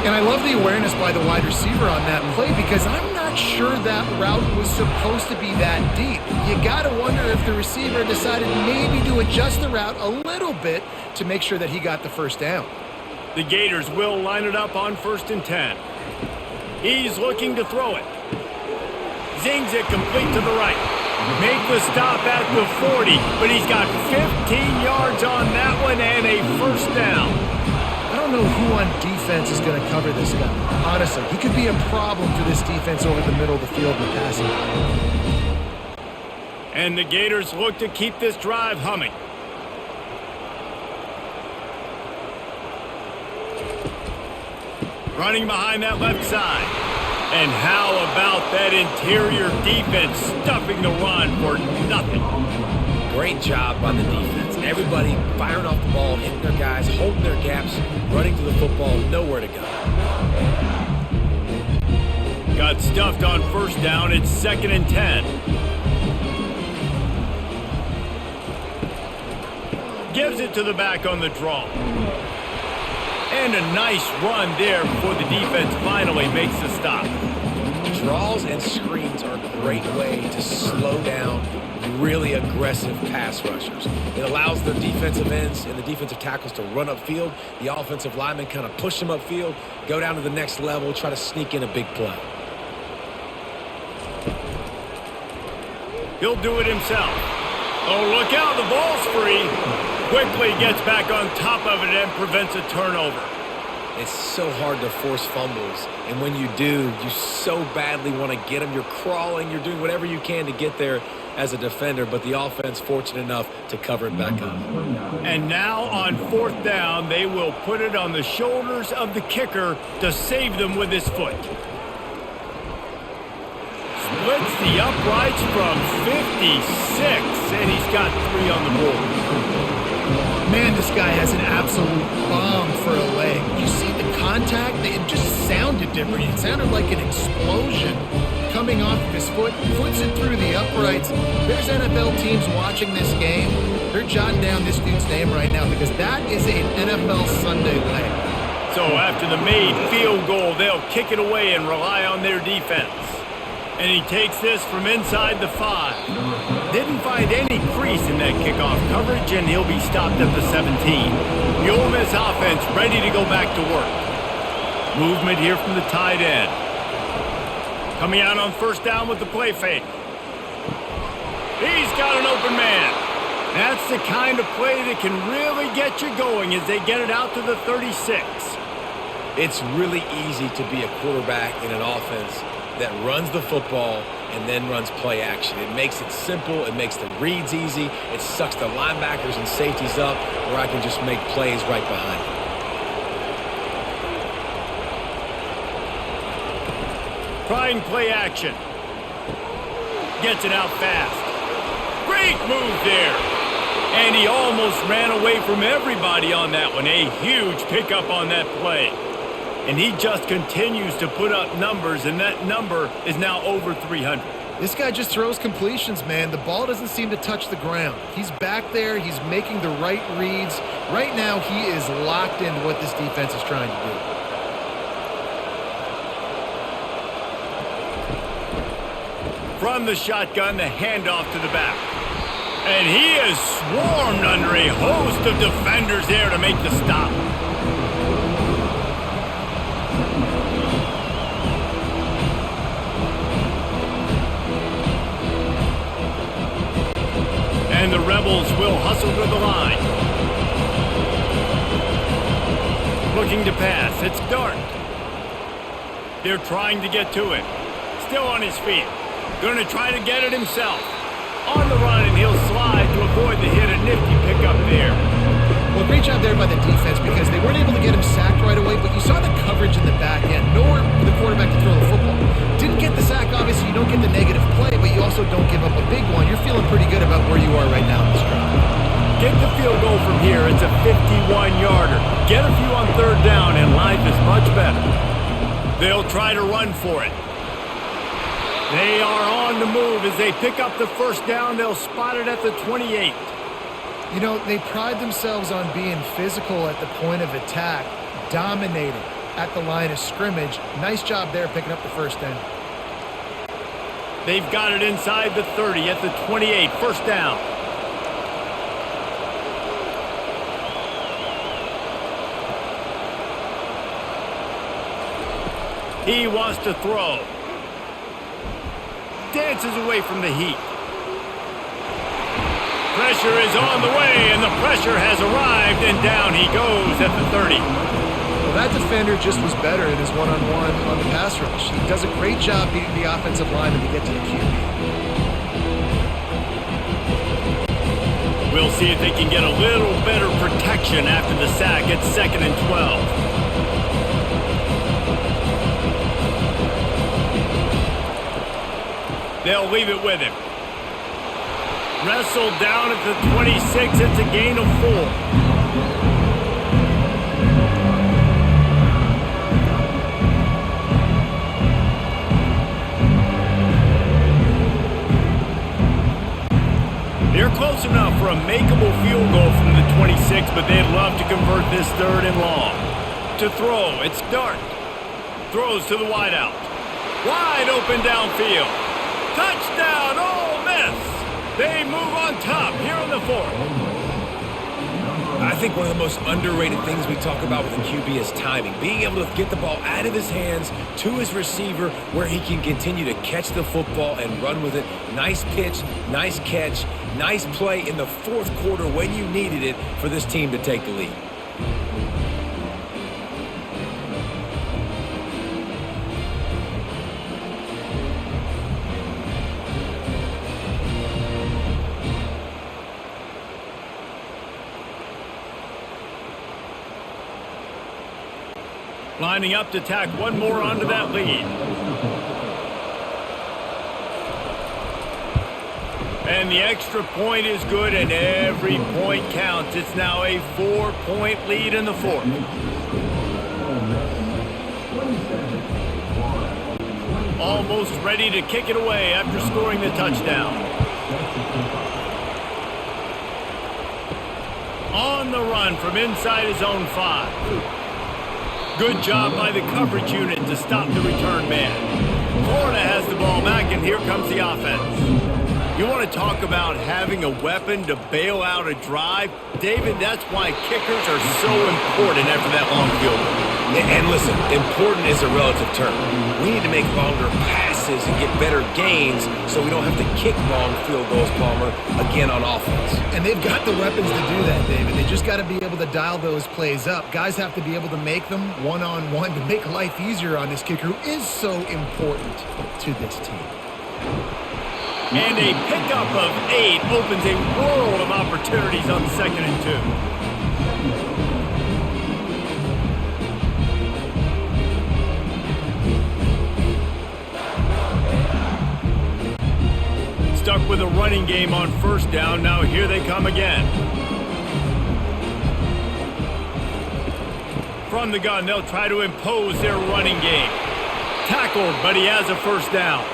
And I love the awareness by the wide receiver on that play because I'm not sure that route was supposed to be that deep. You got to wonder if the receiver decided maybe to adjust the route a little bit to make sure that he got the first down. The Gators will line it up on 1st and 10. He's looking to throw it. Zings it complete to the right. Make the stop at the 40, but he's got 15 yards on that one and a first down. I don't know who on defense is going to cover this guy. Honestly, he could be a problem for this defense over the middle of the field in the passing. And the Gators look to keep this drive humming. Running behind that left side. And how about that interior defense stuffing the run for nothing? Great job by the defense. Everybody firing off the ball, hitting their guys, holding their gaps, running to the football, nowhere to go. Got stuffed on first down. It's 2nd and 10. Gives it to the back on the draw. And a nice run there before the defense finally makes the stop. Draws and screens are a great way to slow down really aggressive pass rushers. It allows the defensive ends and the defensive tackles to run upfield. The offensive linemen kind of push them upfield, go down to the next level, try to sneak in a big play. He'll do it himself. Oh, look out, the ball's free. Quickly gets back on top of it and prevents a turnover. It's so hard to force fumbles, and when you do, you so badly want to get them. You're crawling, you're doing whatever you can to get there as a defender, but the offense fortunate enough to cover it back up. And now on 4th down, they will put it on the shoulders of the kicker to save them with his foot. Splits the uprights from 56, and he's got 3 on the board. Man, this guy has an absolute bomb for a leg. You see the contact? It just sounded different. It sounded like an explosion coming off of his foot. Puts it through the uprights. There's NFL teams watching this game. They're jotting down this dude's name right now because that is an NFL Sunday leg. So after the made field goal, they'll kick it away and rely on their defense. And he takes this from inside the 5. Didn't find any crease in that kickoff coverage, and he'll be stopped at the 17. The Ole Miss offense ready to go back to work. Movement here from the tight end. Coming out on first down with the play fake. He's got an open man. That's the kind of play that can really get you going as they get it out to the 36. It's really easy to be a quarterback in an offense that runs the football and then runs play action. It makes it simple. It makes the reads easy. It sucks the linebackers and safeties up where I can just make plays right behind it. Trying play action. Gets it out fast. Great move there. And he almost ran away from everybody on that one. A huge pickup on that play. And he just continues to put up numbers, and that number is now over 300. This guy just throws completions, man. The ball doesn't seem to touch the ground. He's back there. He's making the right reads. Right now, he is locked into what this defense is trying to do. From the shotgun, the handoff to the back. And he is swarmed under a host of defenders there to make the stop. And the Rebels will hustle to the line. Looking to pass. It's Dart. They're trying to get to it. Still on his feet. Going to try to get it himself. On the run, and he'll slide to avoid the hit. A nifty pickup there. Well, great job there by the defense because they weren't able to get him sacked right away, but you saw the coverage in the back end. Nowhere for the quarterback to throw the football. Didn't get the sack, obviously. You don't get the negative play, but you also don't give up a big one. You're feeling pretty good about where you are right now in this drive. Get the field goal from here. It's a 51-yarder. Get a few on third down, and life is much better. They'll try to run for it. They are on the move as they pick up the first down. They'll spot it at the 28. You know, they pride themselves on being physical at the point of attack, dominating at the line of scrimmage. Nice job there picking up the first down. They've got it inside the 30 at the 28. First down. He wants to throw. Dances away from the heat. Pressure is on the way, and the pressure has arrived, and down he goes at the 30. Well, that defender just was better in his one-on-one on the pass rush. He does a great job beating the offensive lineman to get to the QB. We'll see if they can get a little better protection after the sack. It's 2nd and 12. They'll leave it with him. Wrestled down at the 26. It's a gain of 4. They're close enough for a makeable field goal from the 26, but they'd love to convert this 3rd and long. To throw, it's Dart. Throws to the wideout. Wide open downfield. Touchdown, Ole Miss! They move on top here in the 4th. I think one of the most underrated things we talk about with a QB is timing. Being able to get the ball out of his hands to his receiver where he can continue to catch the football and run with it. Nice pitch, nice catch, nice play in the 4th quarter when you needed it for this team to take the lead. Lining up to tack one more onto that lead. And the extra point is good, and every point counts. It's now a 4-point lead in the fourth. Almost ready to kick it away after scoring the touchdown. On the run from inside his own 5. Good job by the coverage unit to stop the return man. Florida has the ball back, and here comes the offense. You want to talk about having a weapon to bail out a drive? David, that's why kickers are so important after that long field goal. And listen, important is a relative term. We need to make longer passes and get better gains so we don't have to kick long field goals, Palmer, again on offense. And they've got the weapons to do that, David. They just got to be able to dial those plays up. Guys have to be able to make them one-on-one to make life easier on this kicker who is so important to this team. And a pickup of 8 opens a world of opportunities on 2nd and 2. Stuck with a running game on 1st down. Now here they come again. From the gun, they'll try to impose their running game. Tackled, but he has a 1st down.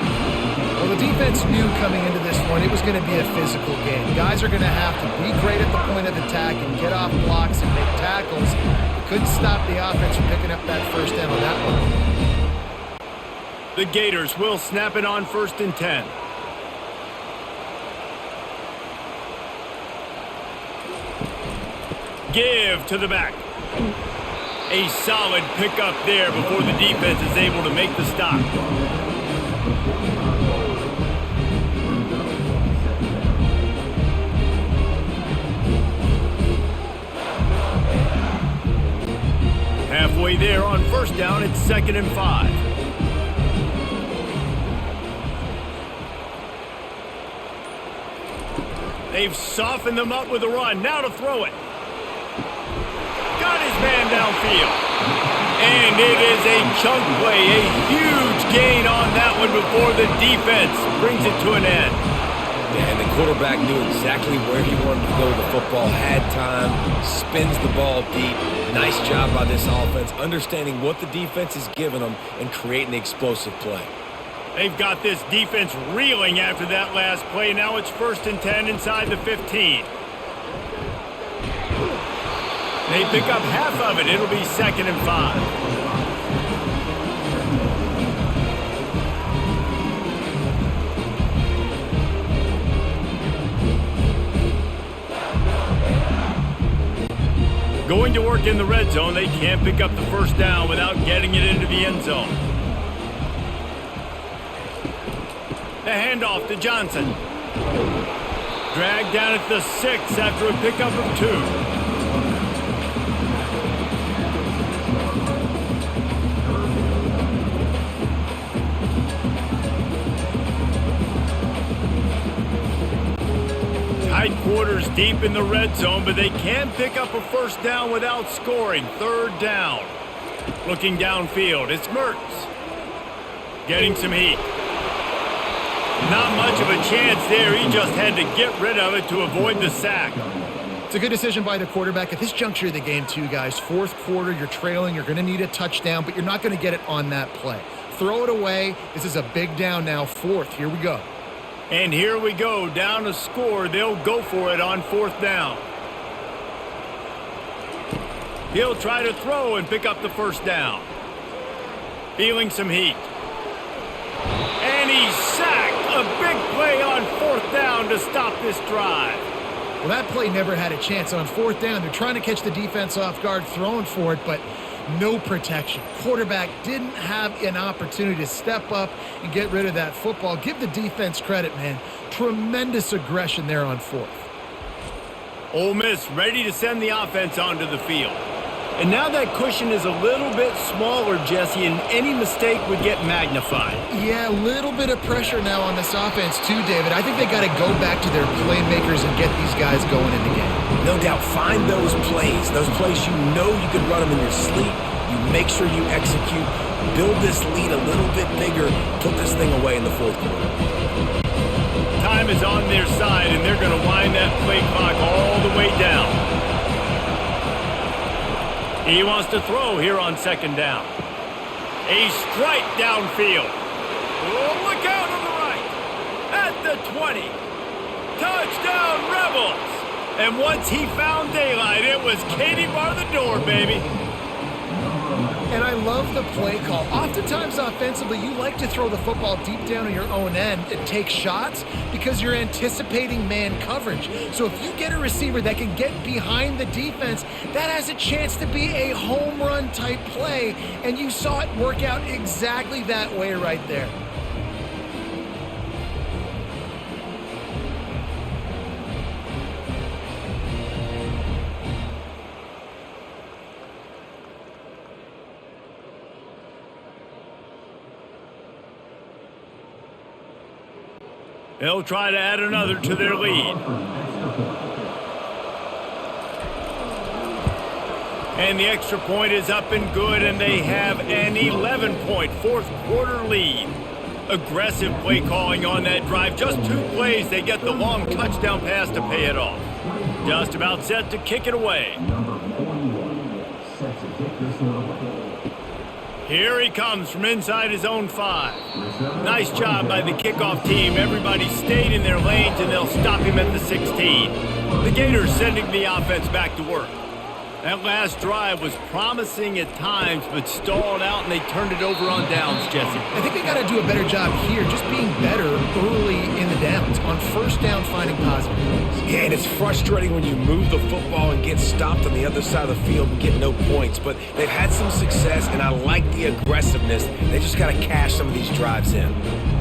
Well, the defense knew coming into this one it was going to be a physical game. Guys are going to have to be great at the point of attack and get off blocks and make tackles. They couldn't stop the offense from picking up that 1st down on that one. The Gators will snap it on 1st and 10. Give to the back. A solid pickup there before the defense is able to make the stop. Halfway there on 1st down, it's 2nd and 5. They've softened them up with a run. Now to throw it. Got his man downfield. And it is a chunk play, a huge gain on that one before the defense brings it to an end. Yeah, and the quarterback knew exactly where he wanted to go with the football, had time, spins the ball deep. Nice job by this offense, understanding what the defense is giving them and creating the explosive play. They've got this defense reeling after that last play. Now it's 1st and 10 inside the 15. They pick up half of it. It'll be 2nd and 5. Going to work in the red zone, they can't pick up the 1st down without getting it into the end zone. The handoff to Johnson. Dragged down at the 6 after a pickup of 2. Tight quarters deep in the red zone, but they can pick up a 1st down without scoring. 3rd down. Looking downfield, it's Mertz. Getting some heat. Not much of a chance there. He just had to get rid of it to avoid the sack. It's a good decision by the quarterback. At this juncture of the game, too, guys, 4th quarter, you're trailing. You're going to need a touchdown, but you're not going to get it on that play. Throw it away. This is a big down now, 4th. Here we go. And here we go, down to score. They'll go for it on 4th down. He'll try to throw and pick up the 1st down. Feeling some heat. And he's sacked. A big play on 4th down to stop this drive. Well, that play never had a chance. On 4th down, they're trying to catch the defense off guard, throwing for it, but no protection. Quarterback didn't have an opportunity to step up and get rid of that football. Give the defense credit, man. Tremendous aggression there on 4th. Ole Miss ready to send the offense onto the field. And now that cushion is a little bit smaller, Jesse, and any mistake would get magnified. Yeah, a little bit of pressure now on this offense too, David. I think they got to go back to their playmakers and get these guys going in the game. No doubt, find those plays you know you could run them in your sleep. You make sure you execute, build this lead a little bit bigger, put this thing away in the 4th quarter. time is on their side, and they're going to wind that play clock all the way down. He wants to throw here on second down. A strike downfield. Oh, look out on the right. At the 20. Touchdown, Rebels. And once he found daylight, it was Katie bar the door, baby. And I love the play call. Oftentimes offensively, you like to throw the football deep down on your own end and take shots because you're anticipating man coverage. So if you get a receiver that can get behind the defense, that has a chance to be a home run type play. And you saw it work out exactly that way right there. They'll try to add another to their lead. And the extra point is up and good, and they have an 11-point fourth-quarter lead. Aggressive play calling on that drive. Just 2 plays, they get the long touchdown pass to pay it off. Just about set to kick it away. Here he comes from inside his own 5. Nice job by the kickoff team. Everybody stayed in their lanes, and they'll stop him at the 16. The Gators sending the offense back to work. That last drive was promising at times, but stalled out, and they turned it over on downs, Jesse. I think they got to do a better job here, just being better early in the downs, on first down finding positive plays. Yeah, and it's frustrating when you move the football and get stopped on the other side of the field and get no points, but they've had some success, and I like the aggressiveness. They just got to cash some of these drives in.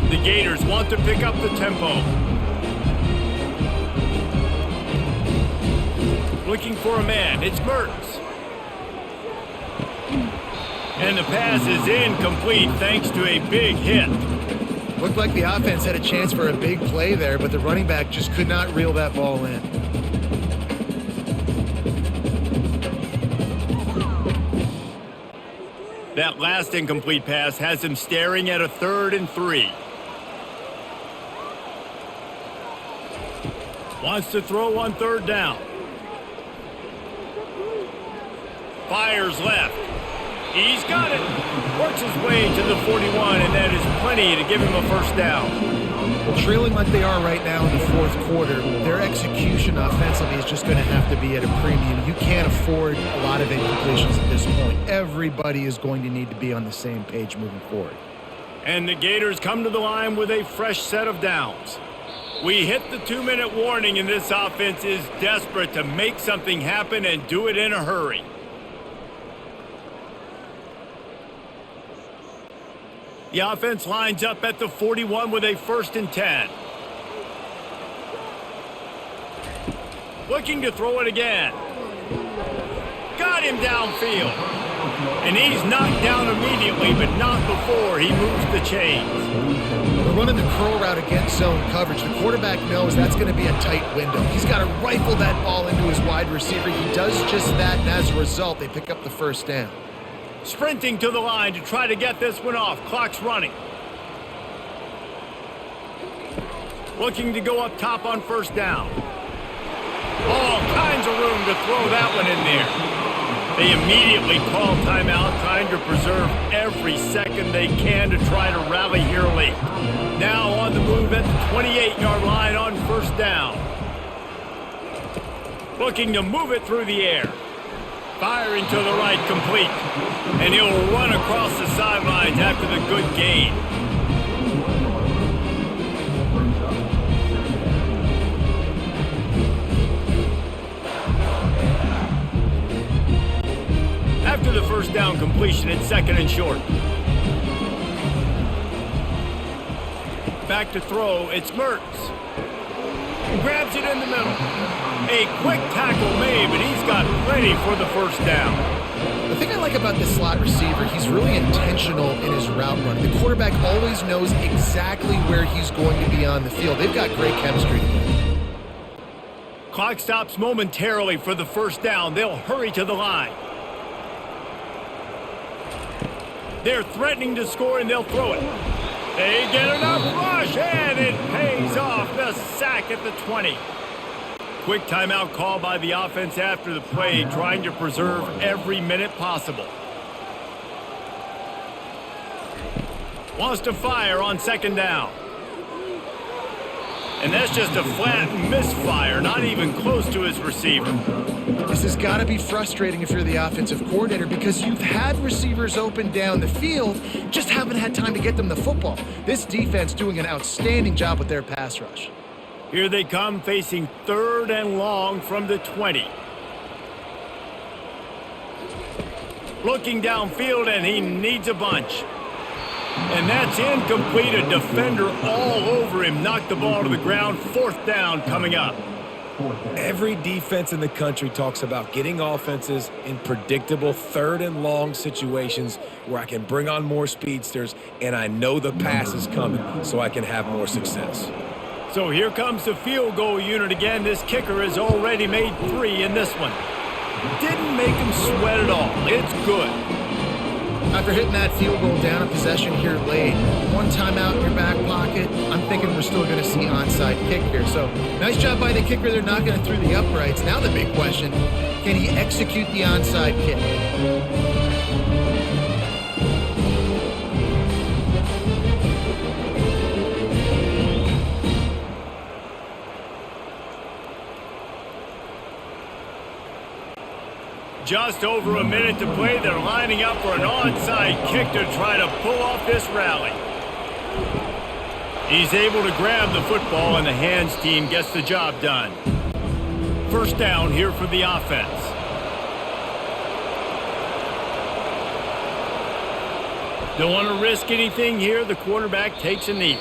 The Gators want to pick up the tempo. Looking for a man. It's Mertens. And the pass is incomplete thanks to a big hit. Looked like the offense had a chance for a big play there, but the running back just could not reel that ball in. That last incomplete pass has him staring at a 3rd and 3. Wants to throw on 3rd down. Fires left. He's got it. Works his way to the 41, and that is plenty to give him a first down. Well, trailing like they are right now in the 4th quarter, their execution offensively is just going to have to be at a premium. You can't afford a lot of incompletions at this point. Everybody is going to need to be on the same page moving forward. And the Gators come to the line with a fresh set of downs. We hit the 2-minute warning, and this offense is desperate to make something happen and do it in a hurry. The offense lines up at the 41 with a 1st and 10. Looking to throw it again. Got him downfield. And he's knocked down immediately, but not before he moves the chains. They're running the curl route against zone coverage. The quarterback knows that's going to be a tight window. He's got to rifle that ball into his wide receiver. He does just that, and as a result, they pick up the first down. Sprinting to the line to try to get this one off. Clock's running. Looking to go up top on first down. All kinds of room to throw that one in there. They immediately call timeout, trying to preserve every second they can to try to rally here late. Now on the move at the 28-yard line on first down. Looking to move it through the air. Firing to the right, complete. And he'll run across the sidelines after the good gain. After the first down completion, it's 2nd and short. Back to throw, it's Mertens. Grabs it in the middle. A quick tackle made, but he's got plenty for the first down. The thing I like about this slot receiver, he's really intentional in his route running. The quarterback always knows exactly where he's going to be on the field. They've got great chemistry together. Clock stops momentarily for the first down. They'll hurry to the line. They're threatening to score, and they'll throw it. They get enough rush, and it pays off. The sack at the 20. Quick timeout call by the offense after the play, trying to preserve every minute possible. Wants to fire on second down. And that's just a flat misfire, not even close to his receiver. This has got to be frustrating if you're the offensive coordinator because you've had receivers open down the field, just haven't had time to get them the football. This defense doing an outstanding job with their pass rush. Here they come facing 3rd and long from the 20. Looking downfield, and he needs a bunch. And that's incomplete. A defender all over him. Knocked the ball to the ground. 4th down coming up. Every defense in the country talks about getting offenses in predictable 3rd and long situations where I can bring on more speedsters and I know the pass is coming so I can have more success. So here comes the field goal unit again. This kicker has already made 3 in this one. Didn't make him sweat at all. It's good. After hitting that field goal down a possession here late, one timeout in your back pocket, I'm thinking we're still going to see onside kick here. So nice job by the kicker. They're knocking it through the uprights. Now the big question, can he execute the onside kick? Just over a minute to play. They're lining up for an onside kick to try to pull off this rally. He's able to grab the football, and the hands team gets the job done. 1st down here for the offense. Don't want to risk anything here. The quarterback takes a knee.